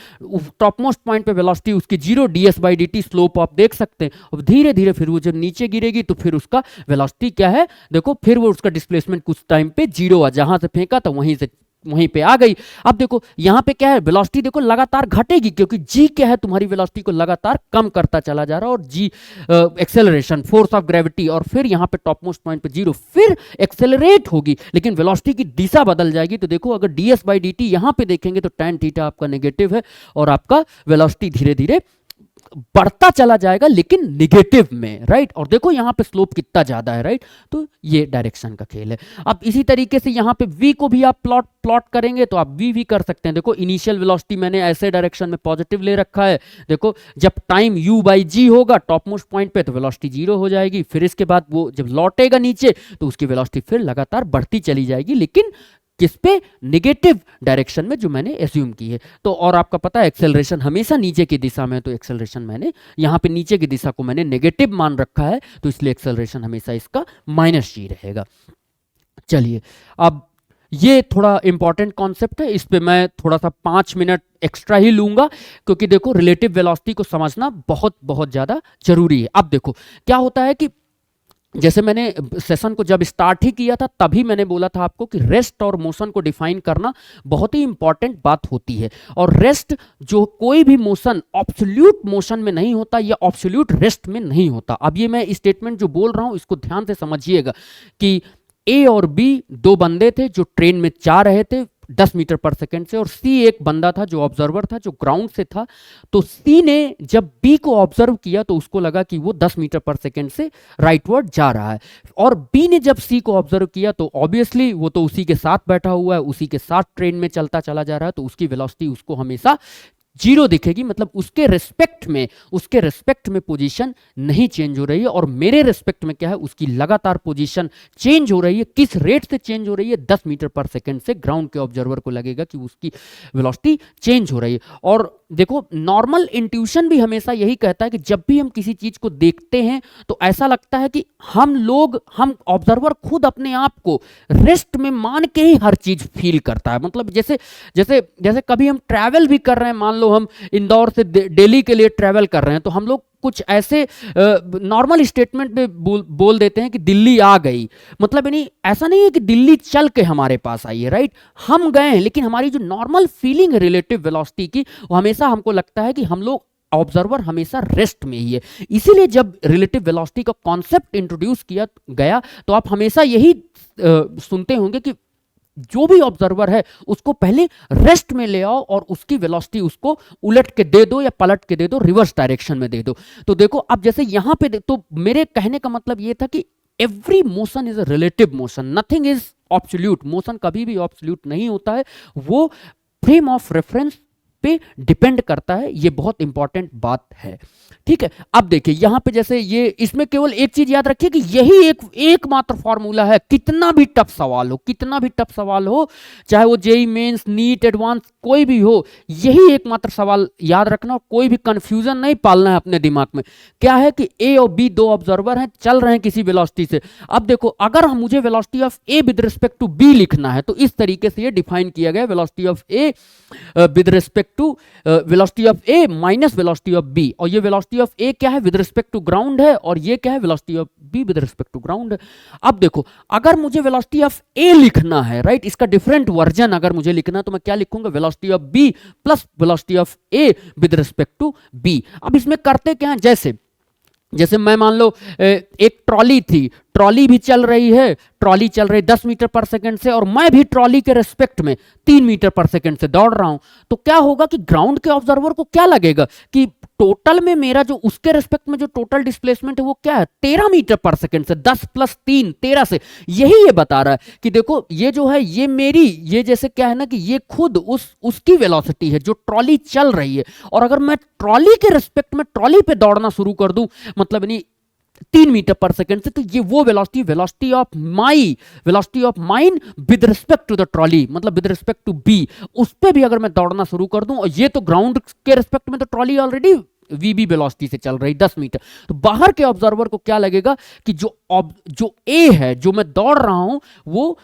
टॉप मोस्ट पॉइंट पे वेलोसिटी उसकी 0, ds by d T slope आप देख सकते हैं। और धीरे धीरे फिर वो जब नीचे गिरेगी तो फिर उसका वेलोसिटी क्या है, देखो फिर वो उसका डिस्प्लेसमेंट कुछ टाइम पे 0 जहां से फेंका था वहीं पे आ गई। अब देखो यहाँ पे क्या है, वेलोसिटी देखो लगातार घटेगी क्योंकि g क्या है, तुम्हारी वेलोसिटी को लगातार कम करता चला जा रहा है, और g acceleration, force of gravity, और फिर यहाँ पे टॉप मोस्ट पॉइंट पे 0, फिर एक्सेलरेट होगी लेकिन वेलोसिटी की दिशा बदल जाएगी। तो देखो अगर ds बाई डी टी यहाँ पे देखेंगे तो tan थीटा आपका नेगेटिव है और आपका वेलोसिटी धीरे धीरे बढ़ता चला जाएगा लेकिन निगेटिव में, राइट। और देखो यहाँ पे स्लोप कितना ज्यादा है, राइट। तो ये डायरेक्शन का खेल है। अब इसी तरीके से यहाँ पे v को भी आप प्लॉट करेंगे तो आप v भी कर सकते हैं। देखो इनिशियल वेलोसिटी मैंने ऐसे डायरेक्शन में पॉजिटिव ले रखा है। देखो जब टाइम u/g होगा टॉप मोस्ट पॉइंट पे तो वेलोसिटी 0 हो जाएगी, फिर इसके बाद वो जब लौटेगा नीचे तो उसकी वेलोसिटी फिर लगातार बढ़ती चली जाएगी, लेकिन किस पे, निगेटिव डायरेक्शन में, जो मैंने एज्यूम की है। तो और आपका पता है एक्सेलरेशन हमेशा नीचे की दिशा में है, तो एक्सेलरेशन मैंने यहाँ पे नीचे की दिशा को मैंने नेगेटिव मान रखा है, तो इसलिए एक्सेलरेशन हमेशा इसका -g रहेगा। चलिए अब ये थोड़ा इंपॉर्टेंट कॉन्सेप्ट है, इस पे मैं थोड़ा सा 5 मिनट एक्स्ट्रा ही लूंगा, क्योंकि देखो रिलेटिव वेलोसिटी को समझना बहुत बहुत ज्यादा जरूरी है। अब देखो क्या होता है कि जैसे मैंने सेशन को जब स्टार्ट ही किया था तभी मैंने बोला था आपको कि रेस्ट और मोशन को डिफाइन करना बहुत ही इंपॉर्टेंट बात होती है। और रेस्ट, जो कोई भी मोशन ऑब्सोल्यूट मोशन में नहीं होता या ऑब्सोल्यूट रेस्ट में नहीं होता। अब ये मैं स्टेटमेंट जो बोल रहा हूं इसको ध्यान से समझिएगा कि ए और बी दो बंदे थे जो ट्रेन में जा रहे थे 10 मीटर पर सेकंड से, और सी एक बंदा था जो ऑब्जर्वर था, जो ग्राउंड से था। तो सी ने जब बी को ऑब्जर्व किया तो उसको लगा कि वो 10 मीटर पर सेकंड से राइटवर्ड जा रहा है, और बी ने जब सी को ऑब्जर्व किया तो ऑब्वियसली वो तो उसी के साथ बैठा हुआ है, उसी के साथ ट्रेन में चलता चला जा रहा है, तो उसकी वेलोसिटी उसको हमेशा 0 दिखेगी, मतलब उसके रेस्पेक्ट में पोजीशन नहीं चेंज हो रही है। और मेरे रेस्पेक्ट में क्या है, उसकी लगातार पोजीशन चेंज हो रही है। किस रेट से चेंज हो रही है, 10 मीटर पर सेकंड से। ग्राउंड के ऑब्जर्वर को लगेगा कि उसकी वेलोसिटी चेंज हो रही है। और देखो नॉर्मल इंट्यूशन भी हमेशा यही कहता है कि जब भी हम किसी चीज को देखते हैं तो ऐसा लगता है कि हम ऑब्जर्वर खुद अपने आप को रेस्ट में मान के ही हर चीज फील करता है। मतलब जैसे जैसे जैसे कभी हम ट्रैवल भी कर रहे हैं, मान लो हम इंदौर से दिल्ली के लिए ट्रैवल कर रहे हैं, तो हम लोग कुछ ऐसे नॉर्मल स्टेटमेंट में बोल देते हैं कि दिल्ली आ गई। मतलब यानी ऐसा नहीं है कि दिल्ली चल के हमारे पास आई है, राइट। हम गए हैं, लेकिन हमारी जो नॉर्मल फीलिंग है रिलेटिव वेलोसिटी की, वो हमेशा हमको लगता है कि हम लोग ऑब्जर्वर हमेशा रेस्ट में ही है। इसीलिए जब रिलेटिव वेलोसिटी का कॉन्सेप्ट इंट्रोड्यूस किया गया तो आप हमेशा यही सुनते होंगे कि जो भी ऑब्जर्वर है उसको पहले रेस्ट में ले आओ और उसकी वेलोसिटी उसको उलट के दे दो या पलट के दे दो, रिवर्स डायरेक्शन में दे दो। तो देखो अब जैसे यहां पे तो मेरे कहने का मतलब ये था कि every motion is a relative motion, nothing is absolute. Motion कभी भी ऑब्सोल्यूट नहीं होता है, वो फ्रेम ऑफ रेफरेंस पे डिपेंड करता है। ये बहुत इंपॉर्टेंट बात है, ठीक है। अब देखिए यहां पे जैसे ये, इसमें केवल एक चीज याद रखिए कि यही एकमात्र फॉर्मूला है। कितना भी टफ सवाल हो, चाहे वो जेईई मेंस, नीट, एडवांस कोई भी हो, यही एकमात्र सवाल याद रखना और कोई भी कंफ्यूजन नहीं पालना है अपने दिमाग में। क्या है कि ए और बी दो ऑब्जर्वर हैं, चल रहे हैं किसी वेलोसिटी से। अब देखो अगर मुझे velocity of A with respect to B लिखना है तो इस तरीके से ये डिफाइन किया गया, velocity of A with respect to velocity of A minus velocity of B. और ये वेलोसिटी ऑफ ए क्या है, विद रिस्पेक्ट टू ग्राउंड है, और ये क्या है, velocity of B with respect to ground है। अब देखो अगर मुझे वेलोसिटी ऑफ ए लिखना है, राइट, इसका डिफरेंट वर्जन अगर मुझे लिखना है तो मैं क्या लिखूंगा, velocity of B plus velocity of A with respect to B. अब इसमें करते क्या है, जैसे मैं मान लो एक ट्रॉली थी, ट्रॉली भी चल रही है, ट्रॉली चल रही 10 मीटर पर सेकंड से, और मैं भी ट्रॉली के रेस्पेक्ट में 3 मीटर पर सेकंड से दौड़ रहा हूं। तो क्या होगा कि ग्राउंड के ऑब्जर्वर को क्या लगेगा कि टोटल में मेरा जो उसके रेस्पेक्ट में जो टोटल डिस्प्लेसमेंट है वो क्या है, 13 मीटर पर सेकंड से, 10 + 3 13 से। यही ये बता रहा है कि देखो ये जो है ये मेरी, ये जैसे क्या है ना कि ये खुद उसकी वेलोसिटी है जो ट्रॉली चल रही है। और अगर मैं ट्रॉली के रेस्पेक्ट में ट्रॉली पे दौड़ना शुरू कर दूं, मतलब नहीं 3 मीटर पर सेकंड से, तो ये वो velocity of mine with respect to the trolley, मतलब विद रिस्पेक्ट टू बी, उस पे भी अगर मैं दौड़ना शुरू कर दूं, और ये तो ग्राउंड के रिस्पेक्ट में तो ट्रॉली ऑलरेडी वीबी वेलोसिटी से चल रही 10 मीटर, तो बाहर के ऑब्जर्वर को क्या लगेगा कि जो ए है, जो मैं दौड़ रहा हूं, वो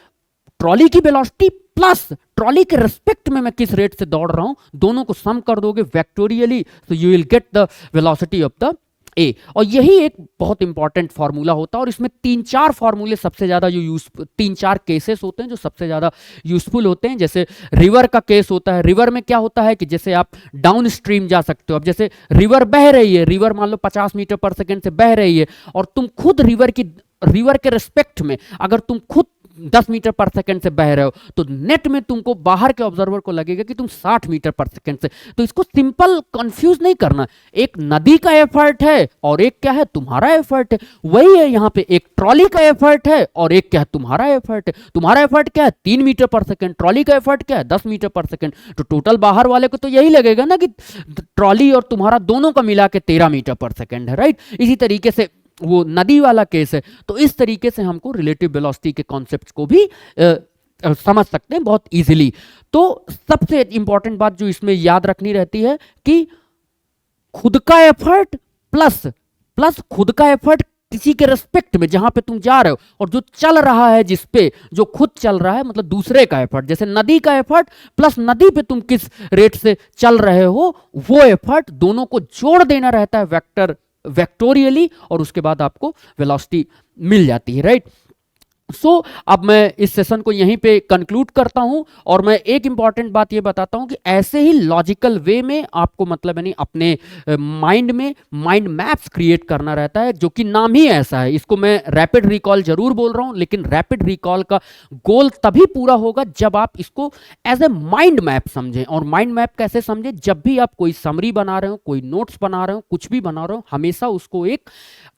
ट्रॉली की वेलोसिटी प्लस ट्रॉली के रिस्पेक्ट में मैं किस रेट से दौड़ रहा हूं, दोनों को सम कर दोगे वेक्टोरियली, तो you will get the velocity of the ए। और यही एक बहुत इंपॉर्टेंट फार्मूला होता है। और इसमें 3-4 फार्मूले सबसे ज्यादा जो 3-4 केसेस होते हैं जो सबसे ज्यादा यूजफुल होते हैं। जैसे रिवर का केस होता है। रिवर में क्या होता है कि जैसे आप डाउन स्ट्रीम जा सकते हो। अब जैसे रिवर बह रही है, रिवर मान लो 50 मीटर पर सेकंड से बह रही है, और तुम खुद रिवर के रिस्पेक्ट में अगर तुम खुद 10 मीटर पर सेकंड से बह रहे हो, तो नेट में तुमको बाहर के ऑब्जर्वर को लगेगा कि तुम 60 मीटर पर सेकंड से। तो इसको सिंपल कंफ्यूज नहीं करना, एक नदी का एफर्ट है और एक क्या है, तुम्हारा एफर्ट है। वही है यहाँ पे, एक ट्रॉली का एफर्ट है और एक क्या है, तुम्हारा एफर्ट है। तुम्हारा एफर्ट क्या है, 3 मीटर पर सेकंड, ट्रॉली का एफर्ट क्या है, 10 मीटर पर सेकंड। तो टोटल बाहर वाले को तो यही लगेगा ना कि ट्रॉली और तुम्हारा दोनों का मिला के 13 मीटर पर सेकंड है, राइट। इसी तरीके से वो नदी वाला केस है। तो इस तरीके से हमको रिलेटिव वेलोसिटी के कॉन्सेप्ट्स को भी समझ सकते हैं बहुत इजीली। तो सबसे इंपॉर्टेंट बात जो इसमें याद रखनी रहती है कि खुद का एफर्ट प्लस खुद का एफर्ट किसी के रेस्पेक्ट में जहां पे तुम जा रहे हो, और जो चल रहा है जिस पे, जो खुद चल रहा है, मतलब दूसरे का एफर्ट, जैसे नदी का एफर्ट प्लस नदी पे तुम किस रेट से चल रहे हो, वो एफर्ट दोनों को जोड़ देना रहता है वेक्टोरियली, और उसके बाद आपको वेलोसिटी मिल जाती है, राइट। सो अब मैं इस सेशन को यहीं पे कंक्लूड करता हूं, और मैं एक इंपॉर्टेंट बात ये बताता हूं कि ऐसे ही लॉजिकल वे में आपको मतलब यानी अपने माइंड में माइंड मैप्स क्रिएट करना रहता है, जो कि नाम ही ऐसा है। इसको मैं रैपिड रिकॉल जरूर बोल रहा हूं, लेकिन रैपिड रिकॉल का गोल तभी पूरा होगा जब आप इसको एज ए माइंड मैप समझें। और माइंड मैप कैसे समझें, जब भी आप कोई समरी बना रहे हो, कोई नोट्स बना रहे हो, कुछ भी बना रहे हो, हमेशा उसको एक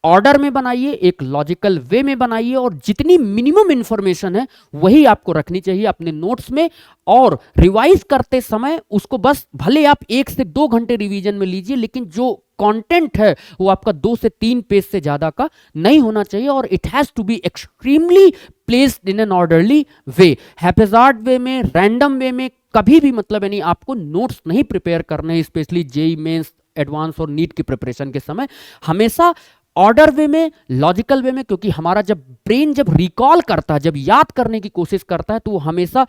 ऑर्डर में बनाइए, एक लॉजिकल वे में बनाइए, और जितनी मिनिमम इंफॉर्मेशन है वही आपको रखनी चाहिए अपने नोट्स में। और रिवाइज करते समय उसको बस, भले आप 1 से 2 घंटे रिवीजन में लीजिए, लेकिन जो कंटेंट है वो आपका 2 से 3 पेज से ज्यादा का नहीं होना चाहिए, और it has to be extremely placed in an orderly way. Haphazard way में, रैंडम वे में कभी भी मतलब यानी आपको नोट्स नहीं प्रिपेयर करने हैं, स्पेशली जेईई मेंस, एडवांस और नीट की प्रिपरेशन के समय। हमेशा ऑर्डर वे में, लॉजिकल वे में, क्योंकि हमारा जब ब्रेन जब रिकॉल करता है, जब याद करने की कोशिश करता है, तो वो हमेशा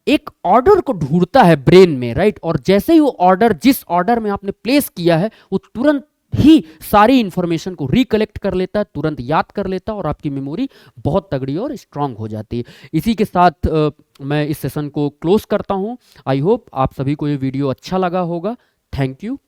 एक ऑर्डर को ढूंढता है ब्रेन में, राइट। और जैसे ही वो ऑर्डर, जिस ऑर्डर में आपने प्लेस किया है, वो तुरंत ही सारी इंफॉर्मेशन को रिकलेक्ट कर लेता है, तुरंत याद कर लेता है, और आपकी मेमोरी बहुत तगड़ी और स्ट्रांग हो जाती है। इसी के साथ मैं इस सेशन को क्लोज करता हूं। आई होप आप सभी को ये वीडियो अच्छा लगा होगा। Thank you.